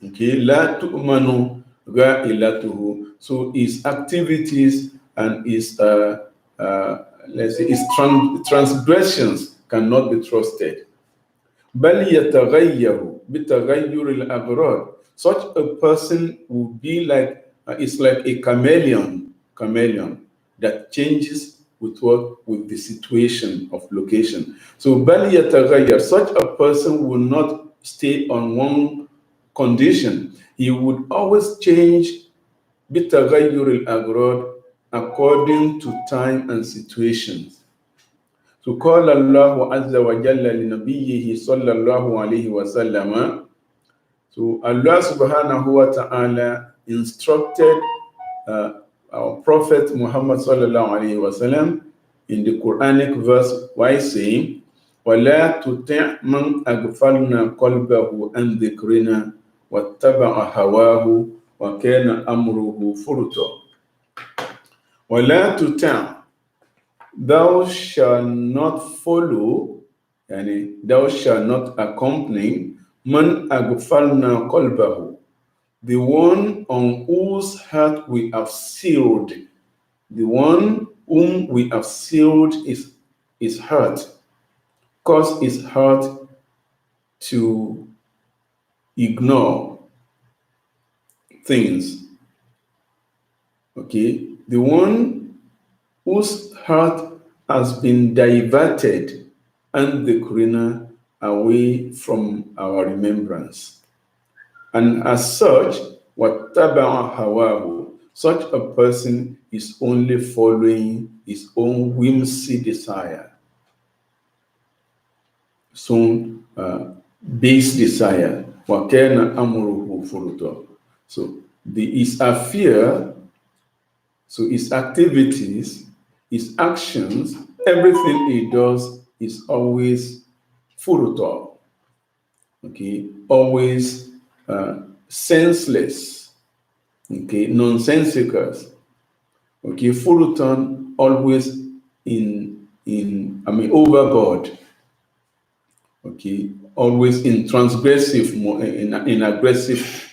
Okay, la tu'manu gha'ilatuhu. So his activities and his let's say his transgressions cannot be trusted. Bal yataghayyaru bitaghayyur al-agrad. Such a person will be like it's like a chameleon that changes with what? With the situation of location. So بل يتغير, such a person will not stay on one condition. He would always change بتغير الأغراض according to time and situations. So قال الله عز وجل لنبيه صلى الله عليه وسلم. So Allah subhanahu wa ta'ala instructed our Prophet Muhammad sallallahu alayhi wa sallam in the Quranic verse by saying, وَلَا تُطِعْ مَنْ أَغْفَلْنَا قَلْبَهُ عَنْ ذِكْرِنَا وَاتَّبَعَ هَوَاهُ وَكَانَ أَمْرُهُ فُرُطًا. وَلَا تُطِعْ, thou shalt not follow, yani thou shalt not accompany, man aghfalna qalbahu, the one on whose heart we have sealed, the one whom we have sealed his heart, cause his heart to ignore things. Okay, the one whose heart has been diverted and the Qur'an away from our remembrance. And as such, وَاتَّبَعَ هَوَاهُ, such a person is only following his own whimsy desire, his own base desire. وَكَانَ أَمْرُهُ فُرُطًا. So his affair, so his activities, his actions, everything he does is always furuta. Okay, always senseless. Okay, nonsensical. Okay, furutan, always overboard. Okay, always in transgressive, in aggressive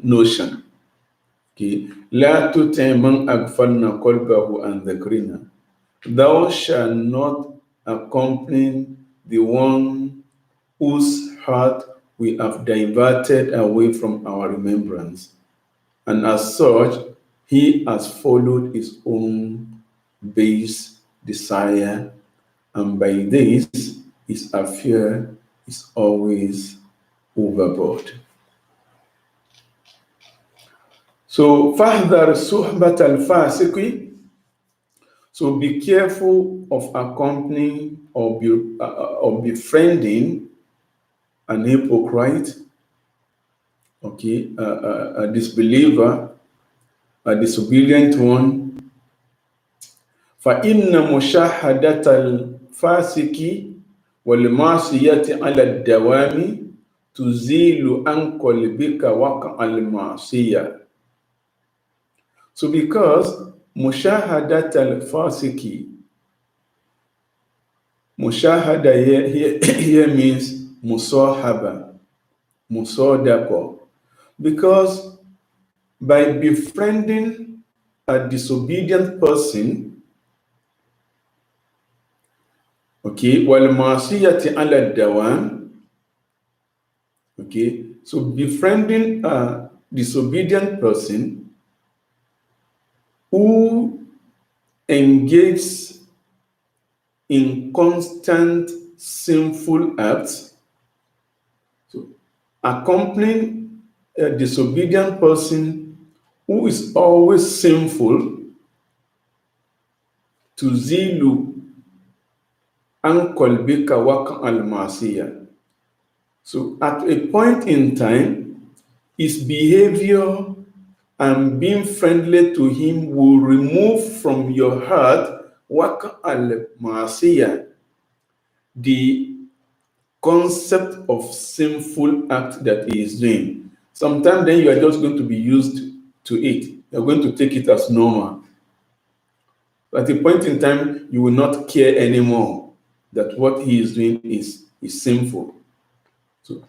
notion. Okay, لا تطع من أغفلنا قلبه عن ذكرنا. Thou shalt not accompany the one whose heart we have diverted away from our remembrance, and as such, he has followed his own base desire, and by this, his affair is always overboard. So, فَاحْذَرْ صُحْبَةَ الْفَاسِقِ. So be careful of accompanying or befriending an hypocrite, okay, a disbeliever, a disobedient one. فَإِنَّ مُشَاهَدَةَ الْفَاسِقِ وَالْمَعْصِيَةِ عَلَى الدَّوَامِ تُزِيلُ عَنْ قَلْبِكَ وَقْعَ الْمَعْصِيَةِ. So because mushahadat al-fasiki, mushahada here means musahaba, musadaqah, because by befriending a disobedient person, okay, wal ma'siyati ala dawam, okay, so befriending a disobedient person who engages in constant sinful acts. So, accompanying a disobedient person who is always sinful, to zilu an qalbika waqa al-ma'siyah. So, at a point in time, his behavior and being friendly to him will remove from your heart waqa al-ma'siyah, the concept of sinful act that he is doing. Sometimes then you are just going to be used to it. You're going to take it as normal. At a point in time, you will not care anymore that what he is doing is sinful. So,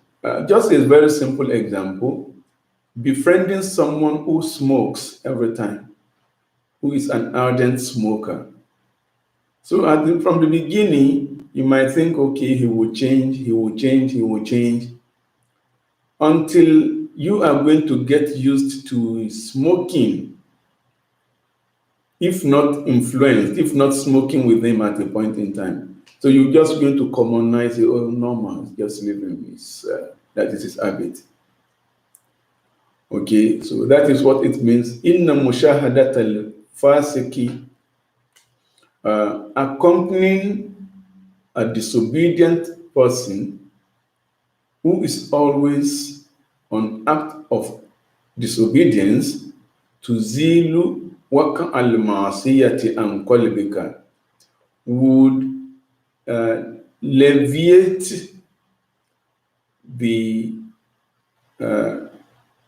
just a very simple example, befriending someone who smokes every time, who is an ardent smoker. So from the beginning, you might think, okay, he will change, until you are going to get used to smoking. if not influenced, if not smoking with him at a point in time. So you're just going to commonize it, oh, normal, just living is, that is his habit. Okay, so that is what it means. Inna mushahadat al-fasiki, accompanying a disobedient person who is always on act of disobedience, tuzilu waka al-ma'asiyati an qalbika, would alleviate the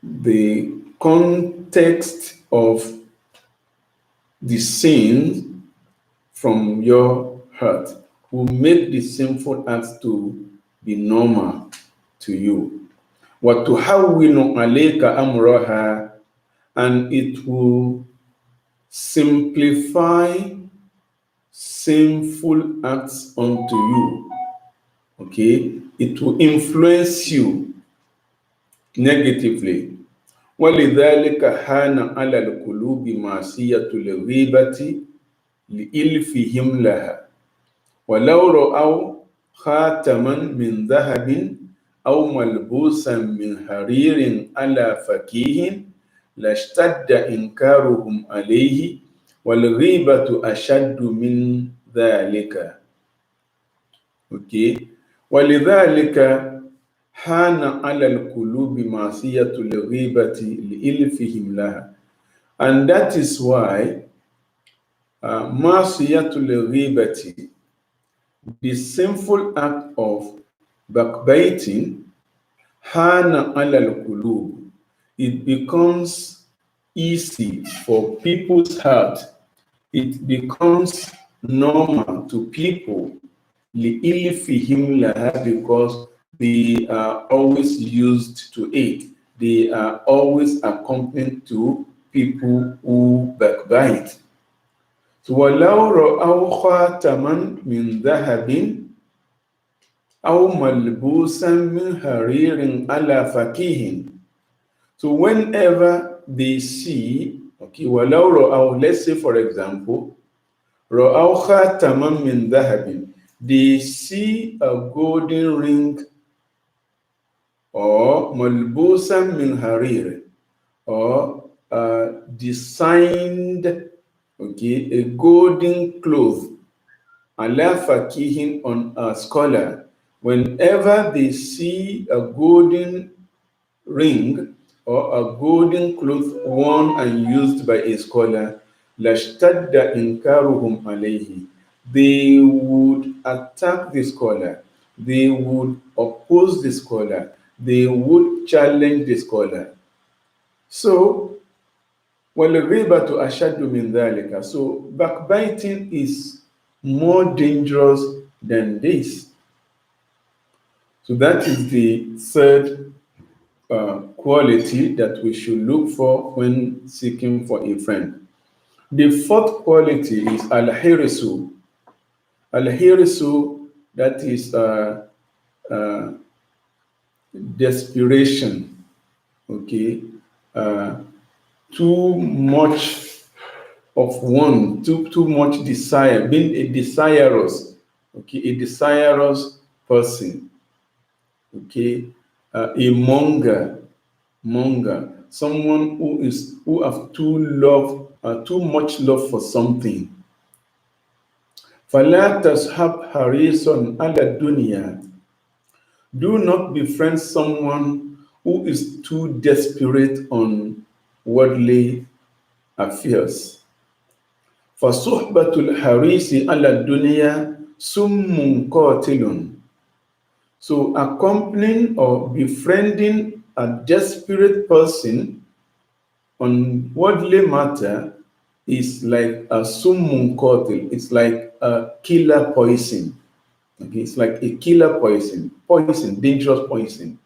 the context of the sin from your heart, will make the sinful acts to be normal to you. وَتُحَوِّنُ عَلَيْكَ أَمْرَهَا, and it will simplify sinful acts unto you. Okay? It will influence you negatively. وَلِذَلِكَ حَانَ عَلَى الْقُلُوبِ مَعْصِيَةُ الْغِيبَةِ لِإِلْفِهِمْ لَهَا وَلَوْ رَأَوْا خَاتَمًا مِنْ ذَهَبٍ أَوْ مَلْبُوسًا مِنْ حَرِيرٍ عَلَى فَكِيهٍ لَاشْتَدَّ إِنْكَارُهُمْ عَلَيْهِ وَالْغِيبَةُ أَشَدُّ مِنْ ذَلِكَ. Okay. وَلِذَلِكَ حَانَ عَلَى الْقُلُوبِ مَعْصِيَةُ الْغِيبَةِ لِإِلْفِهِمْ لَهَا. And that is why مَعْصِيَةُ الْغِيبَةِ, the sinful act of backbiting, hana alal kulub, it becomes easy for people's heart. It becomes normal to people, li'ilfihim laha, because they are always used to it. They are always accompanied to people who backbite. So, وَلَوْ رَأَوْا خَاتَمًا مِنْ ذَهَبٍ أَوْ مَلْبُوسًا مِنْ حَرِيرٍ عَلَى فَكِيهٍ. So whenever they see, okay, وَلَوْ رَأَوْا, let's say for example, رَأَوْا خَاتَمًا مِنْ ذَهَبٍ, they see a golden ring, or مَلْبُوسًا مِنْ حَرِيرٍ, or designed, okay, a golden cloth, ala fakihin, on a scholar. Whenever they see a golden ring or a golden cloth worn and used by a scholar, lashtadda inkaruhum alayhi, they would attack the scholar, they would oppose the scholar, they would challenge the scholar. So وَالْغِيبَةُ أَشَدُّ مِنْ ذَلِكَ. So backbiting is more dangerous than this. So that is the third quality that we should look for when seeking for a friend. The fourth quality is al-hirisu. Al-hirisu, that is desperation. Okay, too much of one, too much desire, being a desirous, okay, a desirous person, okay, a monger, someone who have too much love for something. فَلَا تَصْحَبْ حَرِيصًا عَلَى الدُّنْيَا. Do not befriend someone who is too desperate on worldly affairs. فَصُحْبَةُ الْحَرِيصِ عَلَى الدُّنْيَا سُمٌّ قَاتِلٌ. So accompanying or befriending a desperate person on worldly matter is like a summun qatil. It's like a killer poison. Okay, it's like a killer poison, dangerous poison.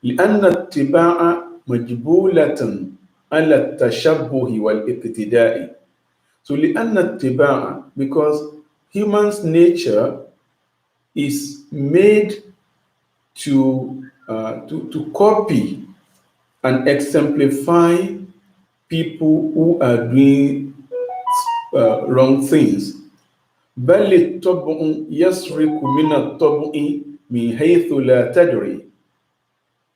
لأن الطباع مجبولة على التشبه والاقتداء. So لأن الطباع, because human's nature is made to copy and exemplify people who are doing wrong things. بل الطبع يسرق من الطبع من حيث لا تدري.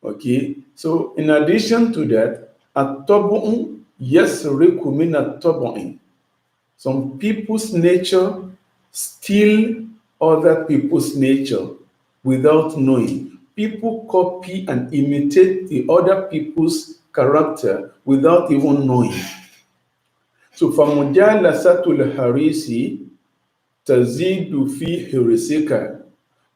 Okay, so in addition to that, الطبع يسرق من الطبع. Some people's nature steal other people's nature without knowing. People copy and imitate the other people's character without even knowing. So فمجالسة الحريص تزيد في حرصك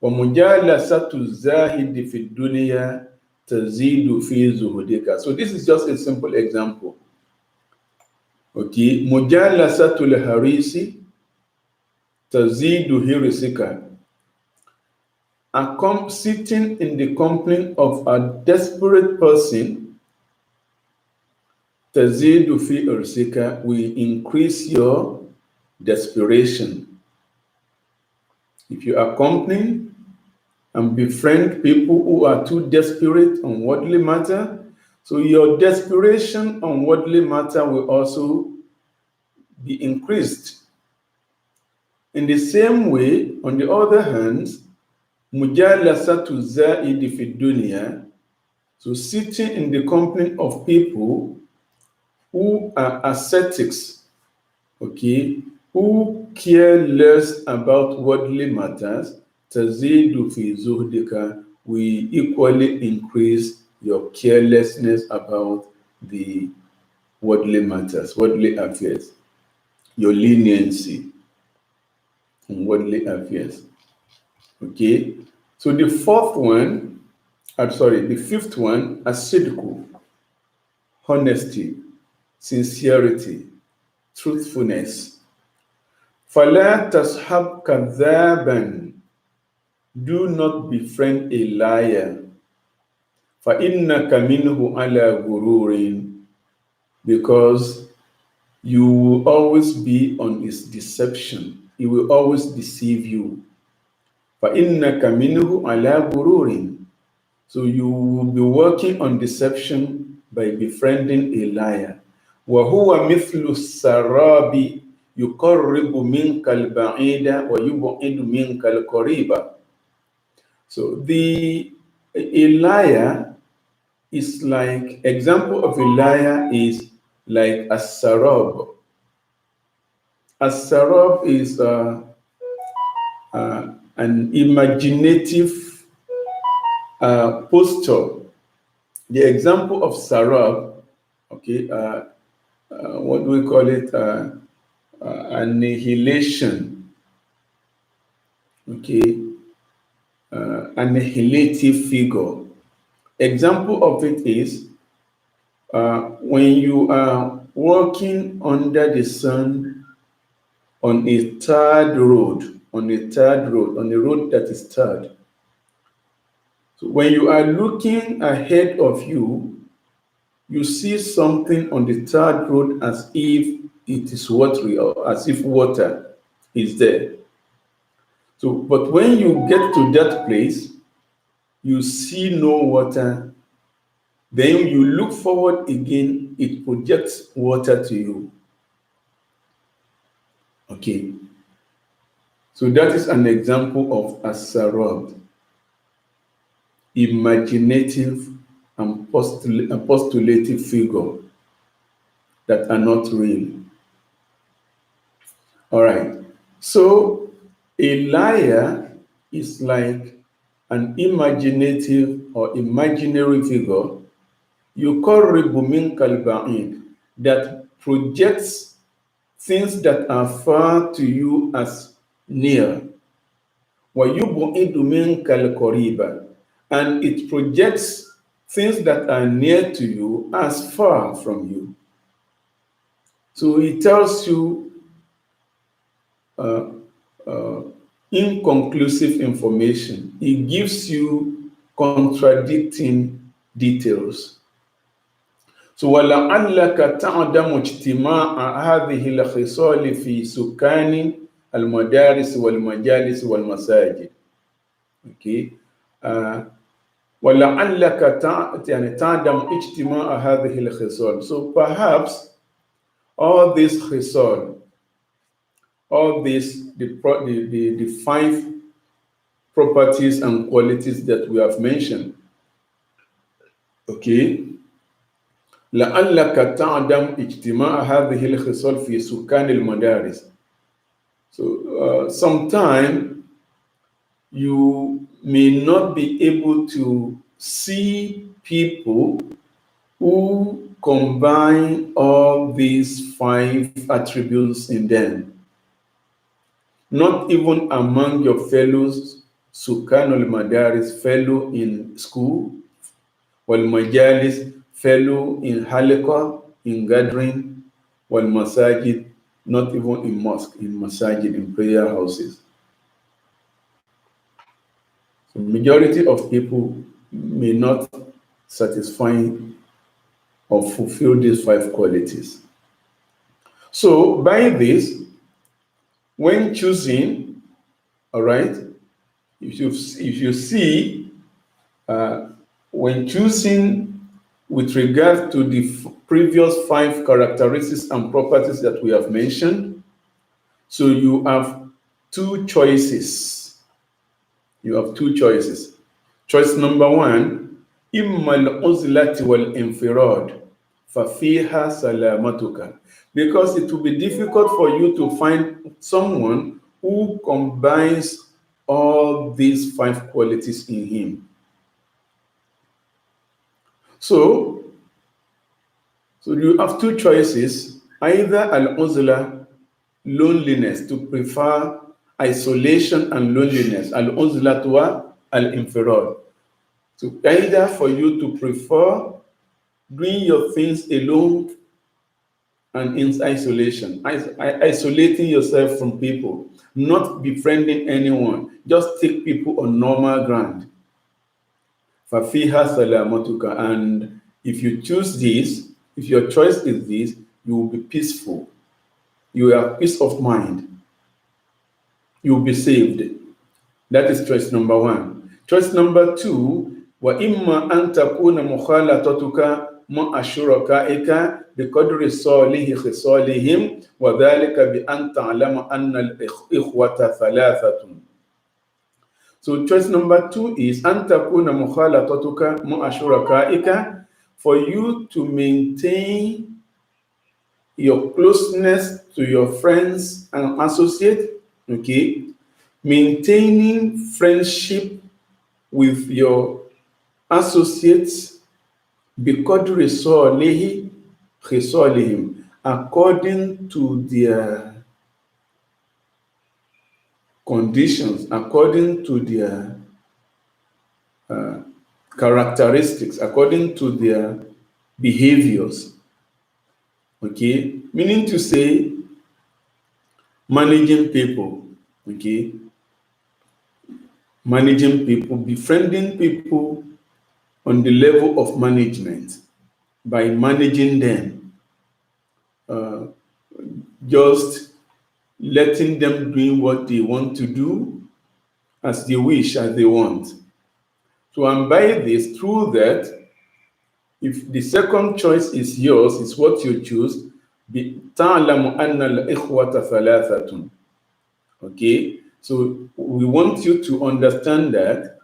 ومجالسة الزاهد في الدنيا تزيد في زهدك. So this is just a simple example. Okay, مجالسة الحريص تزيد حرصك. Sitting in the company of a desperate person, تزيد في حرصك, will increase your desperation. If you accompany and befriend people who are too desperate on worldly matter, so your desperation on worldly matter will also be increased. In the same way, on the other hand, mujalasatu zaidi fi dunya, so sitting in the company of people who are ascetics, okay, who care less about worldly matters, tazidu fi zuhdika, will equally increase your carelessness about the worldly matters, worldly affairs, your leniency in worldly affairs. Okay, so the fifth one, asidku, honesty, sincerity, truthfulness. فَلَا تَصْحَبْ كَذَّابًا, do not befriend a liar. فَإِنَّكَ مِنْهُ عَلَى غُرُورٍ, because you will always be on his deception. He will always deceive you. فَإِنَّكَ مِنْهُ عَلَى غُرُورٍ, so you will be working on deception by befriending a liar. وَهُوَ مِثْلُ السَّرَابِ يُقَرِّبُ مِنْكَ الْبَعِيدَ وَيُبْعِدُ مِنْكَ الْقَرِيبَ. So a liar is like, example of a liar is like a sarab. A sarab is an imaginative posture. The example of sarab, okay, what do we call it? Annihilation, okay, annihilative figure. Example of it is when you are walking under the sun on a tarred road, on a road that is tarred. So when you are looking ahead of you, you see something on the tarred road as if it is watery, or as if water is there. So, but when you get to that place, you see no water. Then you look forward again, it projects water to you. Okay. So that is an example of a sarab, imaginative and postulative figure that are not real. All right. So a liar is like an imaginative or imaginary figure, yuqarribu minkal ba'id, that projects things that are far to you as near. Wa yub'idu minkal qariba, and it projects things that are near to you as far from you. So it tells you inconclusive information. It gives you contradicting details. So وَلَعَلَّكَ تَعْدَمُ اجْتِمَاعَ هَذِهِ الْخِصَالِ فِي سُكَانِ الْمَدَارِسِ وَالْمَجَالِسِ وَالْمَسَاجِدِ. Okay. وَلَعَلَّكَ تَعْدَمُ اجْتِمَاعَ هَذِهِ الْخِصَالِ. So perhaps all these khisal, all these, the five properties and qualities that we have mentioned. Okay. لعلك تعدم اجتماع هذه الخصال في سكان المدارس. So sometime you may not be able to see people who combine all these five attributes in them. Not even among your fellows, Sukan al-Madaris, fellow in school, wal Majalis, fellow in halqa, in gathering, wal Masajid, not even in mosque, in Masajid, in prayer houses. So majority of people may not satisfy or fulfill these five qualities. So by this, when choosing, all right, if you see, when choosing with regard to the previous five characteristics and properties that we have mentioned, so you have two choices. You have two choices. Choice number one, إما العزلة والانفراد ففيها سلامتك, because it will be difficult for you to find someone who combines all these five qualities in him. So you have two choices, either al-uzla, loneliness, to prefer isolation and loneliness, al-uzla to al-infirad. So either for you to prefer doing your things alone and in isolation, isolating yourself from people, not befriending anyone, just take people on normal ground. Fafiha salamatuka. And if you choose this, if your choice is this, you will be peaceful. You will have peace of mind. You will be saved. That is choice number one. Choice number two, wa imma an takuna mukhalatatuka ma ashurakaika biqadri salihi khisalihim wa dhalika bi an ta'lama anna al-ikhwata thalathatun. So choice number two is an takuna mukhalatatuka ma ashurakaika, for you to maintain your closeness to your friends and associates, okay? Maintaining friendship with your associates biqadri salihi khisalihim, according to their conditions, according to their characteristics, according to their behaviors. Okay, meaning to say, managing people, okay, managing people, befriending people on the level of management by managing them, just letting them doing what they want to do as they wish, as they want. So, and by this, through that, if the second choice is yours, is what you choose, تعلم أن الإخوة ثلاثة. Okay, so we want you to understand that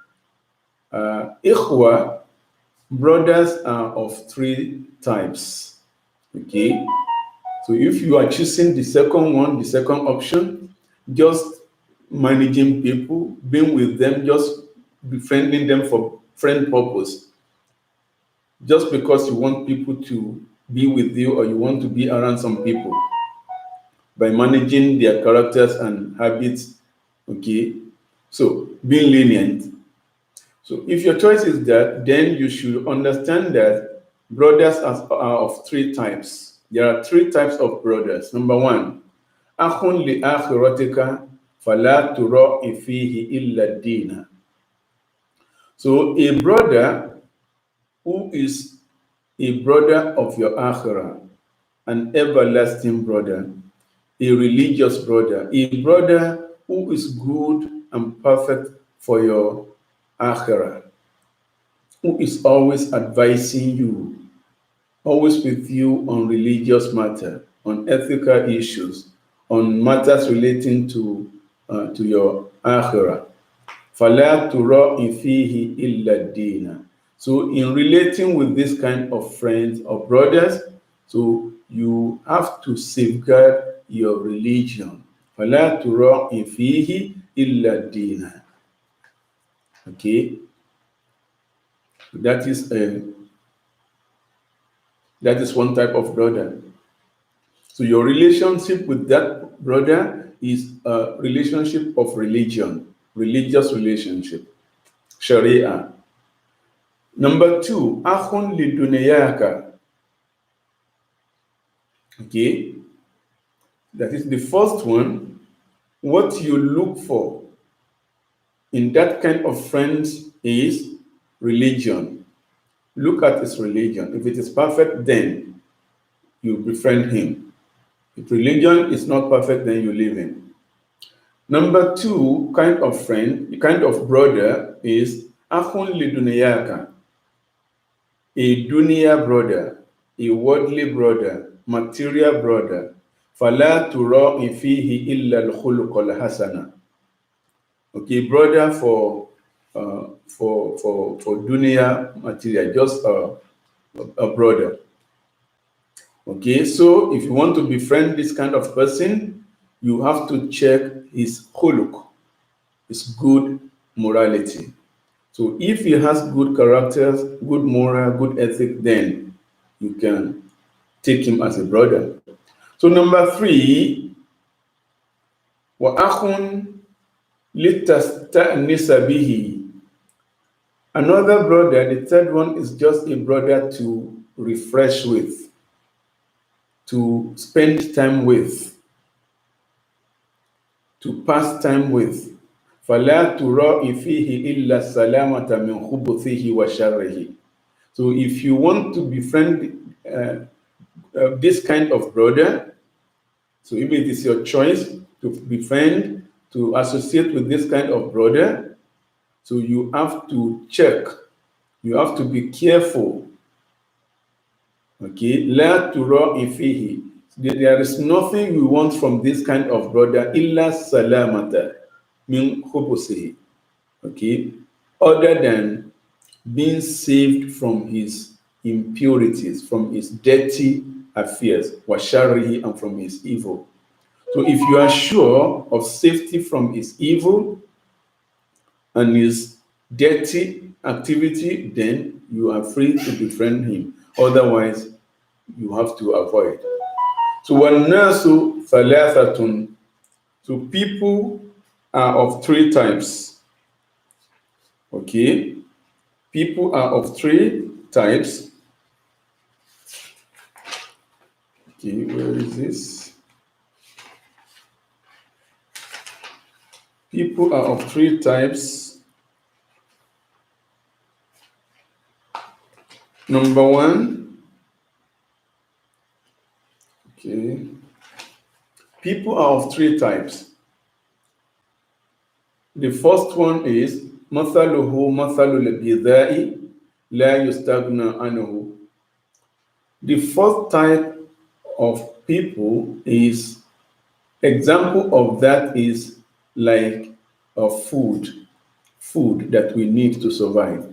ikhwa, brothers, are of three types. Okay, so if you are choosing the second one, the second option, just managing people, being with them, just befriending them for friend purpose, just because you want people to be with you or you want to be around some people, by managing their characters and habits, okay? So being lenient. So if your choice is that, then you should understand that brothers are of three types. There are three types of brothers. Number one, akhun li akhiratika fala tura'i fihi illa dina. So a brother who is a brother of your akhirah, an everlasting brother, a religious brother, a brother who is good and perfect for your akhirah, who is always advising you, always with you on religious matter, on ethical issues, on matters relating to your akhirah. فَلَا تُرَاءِ فِيهِ إِلَّا الدِّينَ. So in relating with this kind of friends or brothers, so you have to safeguard your religion. فَلَا تُرَاءِ فِيهِ إِلَّا الدِّينَ. Okay, that is one type of brother. So your relationship with that brother is a relationship of religion, religious relationship, Sharia. Number 2, akhun liduniyaka. Okay, that is the first one. What you look for in that kind of friends is religion. Look at his religion. If it is perfect, then you befriend him. If religion is not perfect, then you leave him. Number 2 kind of friend, kind of brother is akhun liduniyaka, a dunya brother, a worldly brother, material brother. فَلَا تُرَاءِ فِيهِ إِلَّا الْخُلُقَ الْحَسَنَ. Okay, brother for dunya material, just a brother. Okay, so if you want to befriend this kind of person, you have to check his khuluq, his good morality. So if he has good characters, good moral, good ethic, then you can take him as a brother. So number 3, وَأَخٌ لِتَسْتَأْنِسَ بِهِ. Another brother, the third one, is just a brother to refresh with, to spend time with, to pass time with. فَلَا تُرَاءِ فِيهِ إِلَّا السَّلَامَةَ مِنْ خُبُثِهِ وَشَرِّهِ. So if you want to befriend this kind of brother, so if it is your choice to befriend, to associate with this kind of brother, so you have to check, you have to be careful. Okay, la tura'i fihi. There is nothing we want from this kind of brother illa salamata min khubusihi. Okay, other than being saved from his impurities, from his dirty affairs, wa sharrihi, and from his evil. So if you are sure of safety from his evil and his dirty activity, then you are free to befriend him. Otherwise, you have to avoid. So وَالنَّاسُ ثَلَاثَةٌ. So people are of 3 types. Okay? People are of 3 types. Okay, where is this? People are of 3 types. Number 1, okay. People are of 3 types. The first one is مَثَلُهُ مَثَلُ الْغِذَاءِ لَا يُسْتَغْنَى عَنْهُ. The first type of people is, example of that is like a food that we need to survive.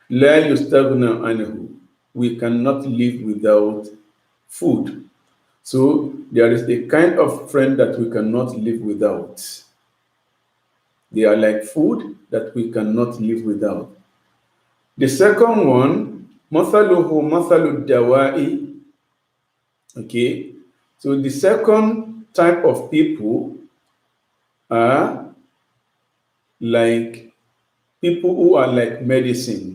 لا يستغنى عنه. We cannot live without food. So there is a kind of friend that we cannot live without. They are like food that we cannot live without. The second one, مثله مثل الدواء. Okay, so the second type of people are like people who are like medicines.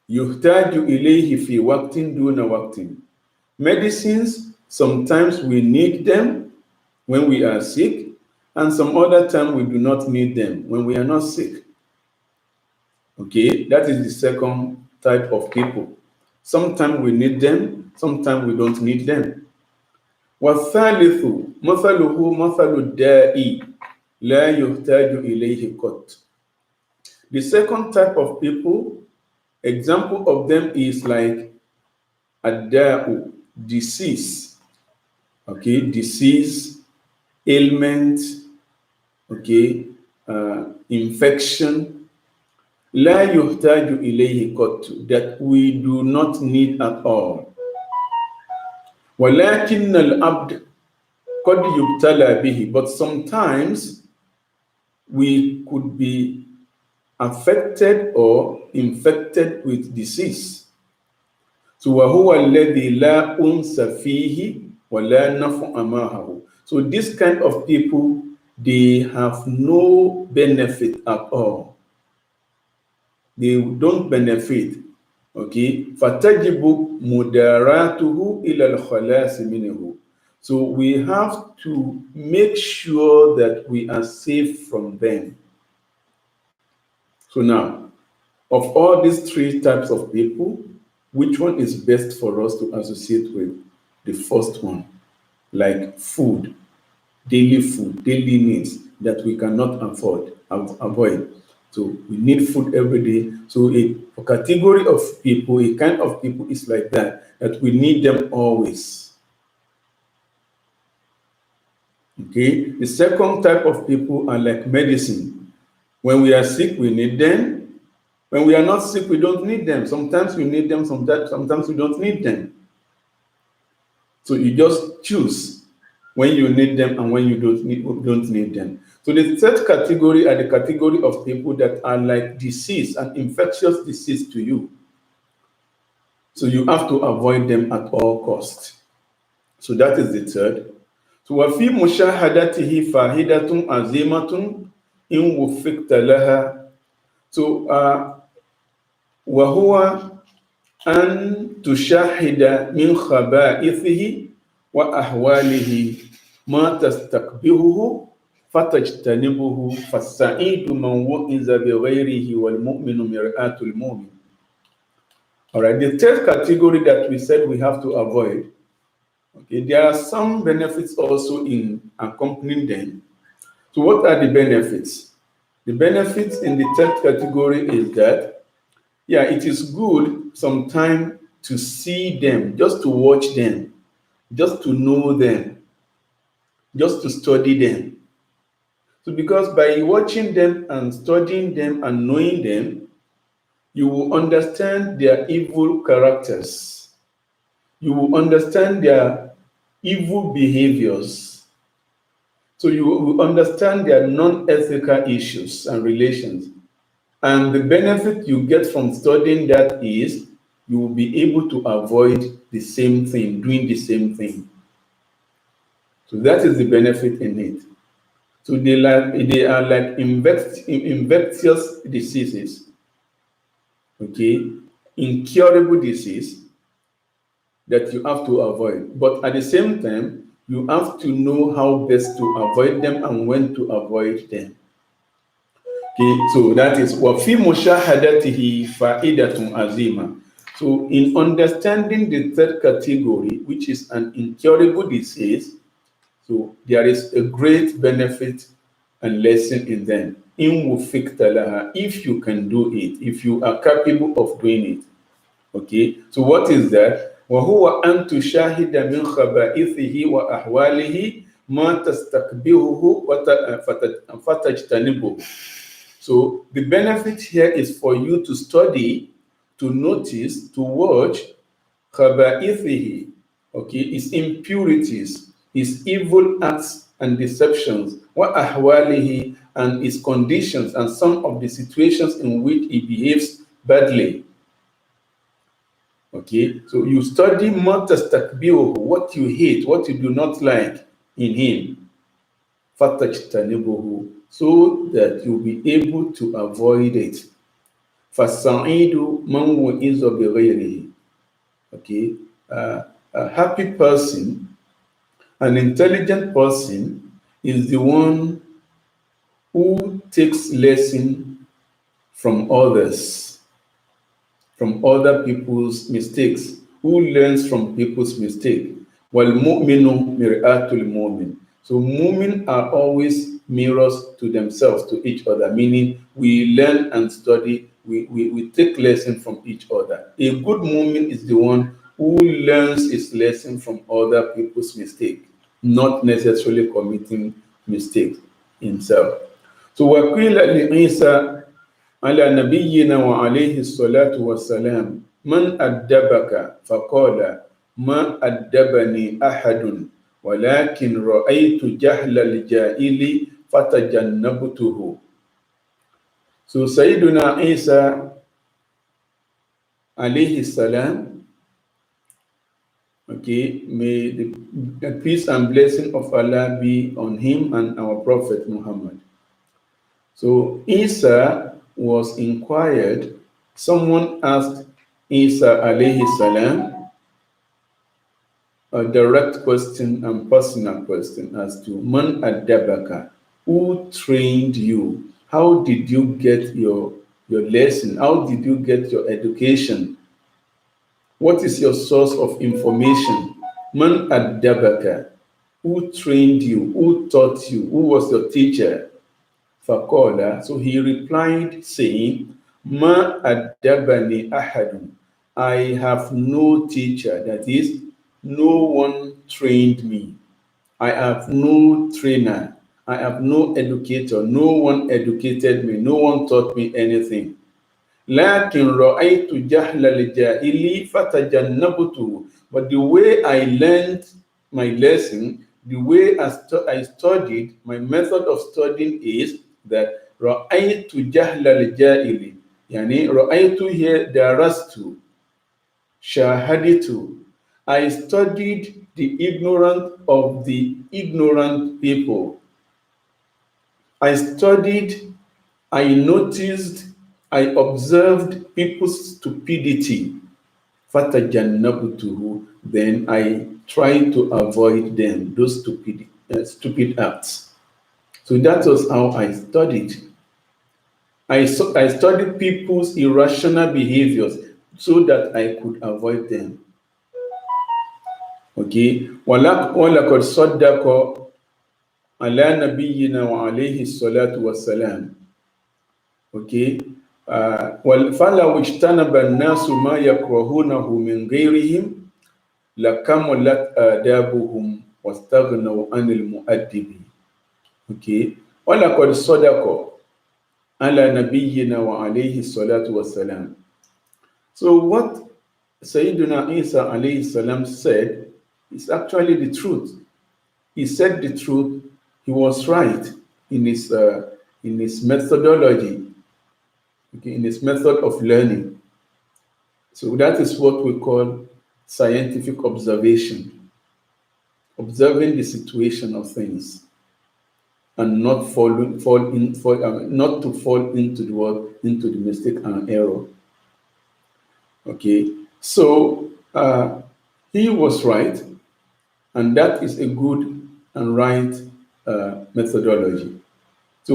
يحتاج إليه في وقت دون وقت. Medicines, sometimes we need them when we are sick, and some other time we do not need them when we are not sick. Okay, that is the second type of people. Sometimes we need them, sometimes we don't need them. وَالثَّالِثُ مَثَلُهُ مَثَلُ الدَّاءِ لَا يُحْتَاجُ إِلَيْهِ قَطْ. The second type of people, example of them is like ad-da'u, disease. okay, disease, ailment, okay, infection, لا يحتاج إليه قط, that we do not need at all. ولكن العبد قد يبتلى به, but sometimes we could be affected or infected with disease. So وهو الذي لا أنس فيه ولا نفع معه. So this kind of people, they have no benefit at all. They don't benefit. Okay, فَتَجِبُ مُدَارَاتُهُ إِلَى الْخَلَاصِ مِنْهُ. So we have to make sure that we are safe from them. So now, of all these three types of people, which one is best for us to associate with? The first one, like food, daily needs that we cannot avoid. So we need food every day. So a category of people, a kind of people is like that we need them always. Okay. The second type of people are like medicine. When we are sick, we need them. When we are not sick, we don't need them. Sometimes we need them, sometimes we don't need them. So you just choose when you need them and when you don't need them. So the third category are the category of people that are like disease and infectious disease to you. So you have to avoid them at all costs. So that is the third. So وفي مشاهدته فائدة عظيمة إن وفقت لها. So وهو أن تشاهد من خبائثه وأحواله ما تستقبحه فتجتنبه فالسعيد من وعظ بغيره والمؤمن مرآة المؤمن. All right, the third category that we said we have to avoid. Okay, there are some benefits also in accompanying them. So what are the benefits? The benefits in the third category is that, yeah, it is good sometimes to see them, just to watch them, just to know them, just to study them. So because by watching them and studying them and knowing them, you will understand their evil characters. You will understand their evil behaviors. So you will understand their non-ethical issues and relations. And the benefit you get from studying that is you will be able to avoid the same thing, doing the same thing. So that is the benefit in it. So they are like infectious diseases, okay, incurable disease that you have to avoid. But at the same time, you have to know how best to avoid them and when to avoid them. Okay, so that is وَفِي مُشَاهَدَتِهِ فَائِدَةٌ عَظِيمَةٌ. So in understanding the third category, which is an incurable disease, so there is a great benefit and lesson in them. In wufikta laha, if you can do it, if you are capable of doing it. Okay, so what is that? وَهُوَ أَن تُشَاهِدَ مِنْ خَبَائِثِهِ وَأَحْوَالِهِ مَا تَسْتَقْبِحُهُ فَتَجْتَنِبُهُ. So the benefit here is for you to study, to notice, to watch khaba'ithihi, okay, his impurities, his evil acts and deceptions, wa ahwalihi, and his conditions and some of the situations in which he behaves badly. Okay, so you study matastakbihu, what you hate, what you do not like in him, fatajtanibuhu, so that you'll be able to avoid it. Fasaidu man wa'iza bighayrihi. Okay, a happy person, an intelligent person is the one who takes lesson from others, from other people's mistakes, who learns from people's mistakes. Wal mu'minu mir'atul mu'min. So mu'min are always mirrors to themselves, to each other, meaning we learn and study, we take lesson from each other. A good mu'min is the one who learns his lesson from other people's mistakes. not necessarily committing mistakes himself. So وَقِيلَ لِعِيسَى على نبينا وعليه الصلاة والسلام من أدبك فقال ما أدبني أحد ولكن رأيت جهل الجاهل فتجنبته. So Sayyiduna Isa alayhi salam, okay, may the peace and blessing of Allah be on him and our Prophet Muhammad. So Isa was inquired, someone asked Isa alayhi salam a direct question and personal question as to Man adabaka, who trained you? How did you get your lesson? How did you get your education? What is your source of information? Man adabaka, who trained you? Who taught you? Who was your teacher? Faqala, so he replied saying, Ma adabani ahadun, I have no teacher, that is, no one trained me. I have no trainer. I have no educator. No one educated me. No one taught me anything. لكن رأيت جهل الجاهل فتجنبته. But the way I learned my lesson, the way I studied, my method of studying is that رأيت جهل الجاهل. يعني رأيت here درست شاهدت. I studied the ignorant of the ignorant people. I studied, I noticed, I observed people's stupidity. فَتَجَنَّبْتُهُ, then I tried to avoid them, those stupid acts. So that was how I studied. I studied people's irrational behaviors so that I could avoid them. Okay, وَلَقَدْ صَدَّقَ عَلَى نَبِيِّنَا وَعَلَيْهِ الصَّلَاةُ وَالسَّلَامُ. Okay, فَلَوْ اجْتَنَبَ النَّاسُ مَا يَكْرَهُونَهُ مِنْ غَيْرِهِمْ لَكَمُلَتْ آدَابُهُمْ وَاسْتَغْنَوْا عَنِ الْمُؤَدِّبِ. Okay, وَلَقَدْ صَدَّقَ عَلَى نَبِيِّنَا وَعَلَيْهِ الصَّلَاةُ وَالسَّلَامُ. So what Sayyiduna Isa alayhi salam said is actually the truth. He said the truth. He was right in his methodology, okay, in his method of learning. So that is what we call scientific observation, observing the situation of things, and not to fall into the mistake and error. Okay, so he was right, and that is a good and right methodology. So,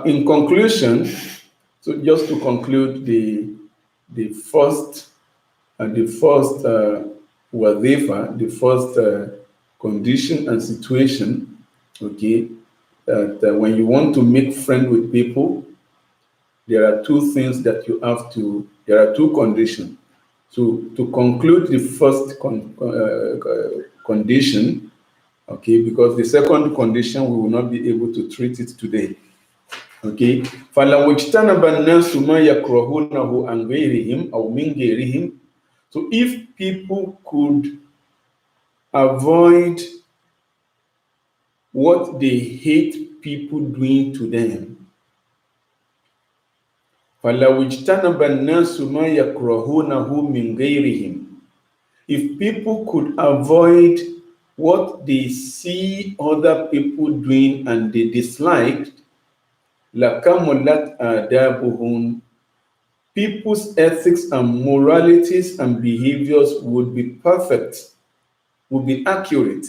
in conclusion, so just to conclude the first wadhifa, the first condition and situation, okay, that when you want to make friends with people, there are two things that you have to. There are two conditions. So to conclude the first condition, okay, because the second condition we will not be able to treat it today. Okay, فَلَوْ اجْتَنَبَ النَّاسُ مَا يَكْرَهُونَهُ عَنْ غَيْرِهِمْ أَوْ مِنْ غَيْرِهِمْ. So if people could avoid what they hate people doing to them, فَلَوْ اجْتَنَبَ النَّاسُ مَا يَكْرَهُونَهُ مِنْ غَيْرِهِمْ. If people could avoid what they see other people doing and they dislike, لَكَمُلَتْ آدَابُهُمْ. People's ethics and moralities and behaviors would be perfect, would be accurate.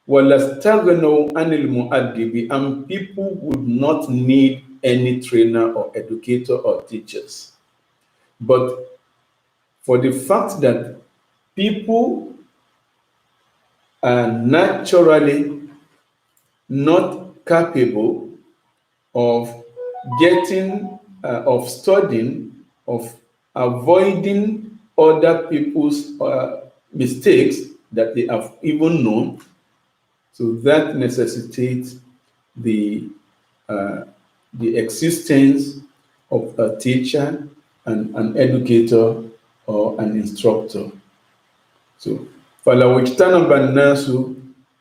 وَلَسْتَغْنَوْا عَنِ الْمُؤَدِّبِ. And people would not need any trainer or educator or teachers. But for the fact that people are naturally not capable of getting, of studying, of avoiding other people's mistakes that they have even known. So that necessitates the uh, the existence of a teacher and an educator or an instructor. So فَلَوْ اجْتَنَبَ النَّاسُ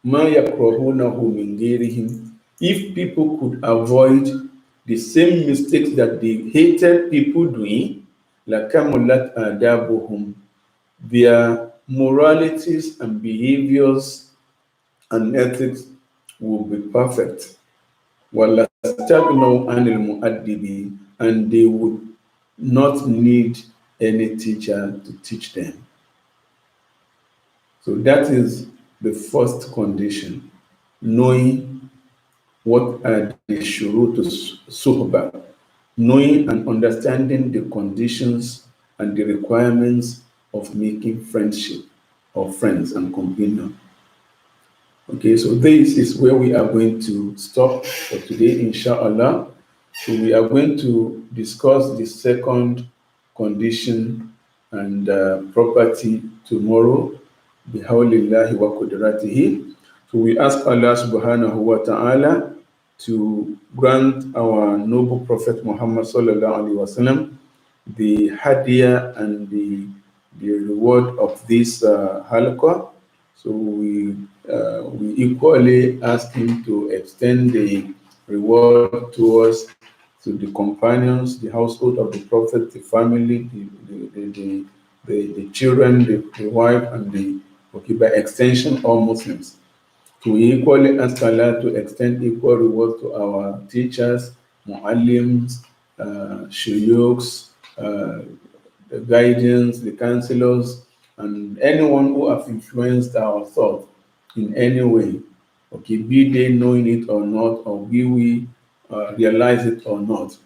مَا يَكْرَهُونَهُ مِنْ غَيْرِهِمْ. If people could avoid the same mistakes that they hated people doing, لَكَمُلَتْ آدَابُهُمْ. Their moralities and behaviors and ethics will be perfect. وَلَسْتَغْنَوْا عَنِ الْمُؤَدِّبِينَ. And they would not need any teacher to teach them. So that is the first condition, knowing what are the shurut suhba, knowing and understanding the conditions and the requirements of making friendship or friends and companions. Okay, so this is where we are going to stop for today, inshallah. So we are going to discuss the second condition and property tomorrow, bihawlillahi wa qudratihi. So we ask Allah subhanahu wa ta'ala to grant our noble Prophet Muhammad sallallahu alaihi wasallam the hadiah and the reward of this halqa. So we equally ask him to extend the reward towards to the companions, the household of the Prophet, the family, the children, the wife, and the okay, by extension, all Muslims. So we equally ask Allah to extend equal reward to our teachers, muallims, shuyukhs, the guidance, the counselors, and anyone who have influenced our thought in any way. Okay, be they knowing it or not, or be we realize it or not.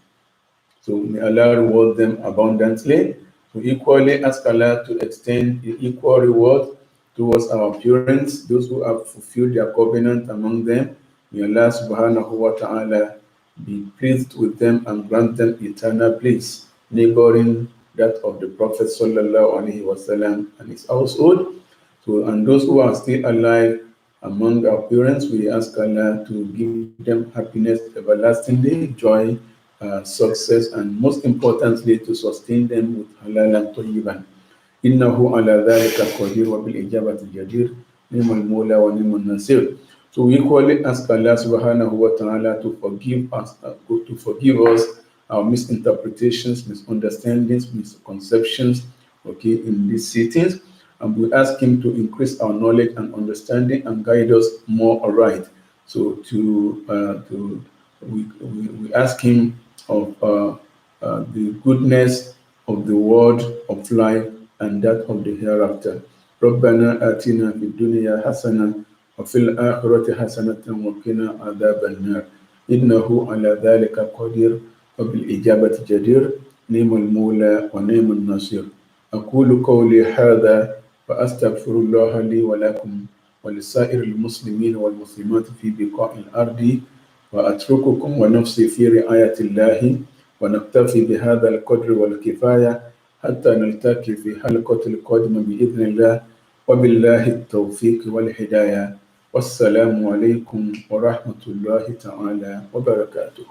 So may Allah reward them abundantly. So equally ask Allah to extend the equal reward towards our parents, those who have fulfilled their covenant among them. May Allah subhanahu wa ta'ala be pleased with them and grant them eternal bliss, neighboring that of the Prophet sallallahu alaihi wasallam and his household. So, and those who are still alive among our parents, we ask Allah to give them happiness everlastingly, joy, success, and most importantly, to sustain them with halal and tayyiban. إنه على ذلك قدير وبالإجابة جدير نعم المولى ونعم النصير. So we equally ask Allah subhanahu wa ta'ala to forgive us, our misinterpretations, misunderstandings, misconceptions, okay, in these sittings. And we ask him to increase our knowledge and understanding and guide us more aright. So we ask him of the goodness of the world of life and that of the hereafter. ربنا آتنا في الدنيا حسنة وفي الآخرة حسنة وقنا عذاب النار إنه على ذلك قدير وبالإجابة جدير نعم المولى ونعم النصير. أقول قولي هذا وأستغفر الله لي ولكم ولسائر المسلمين والمسلمات في بقاع الأرض وأترككم ونفسي في رعاية الله ونكتفي بهذا القدر والكفاية حتى نلتقي في حلقة القادمة بإذن الله وبالله التوفيق والهداية والسلام عليكم ورحمة الله تعالى وبركاته.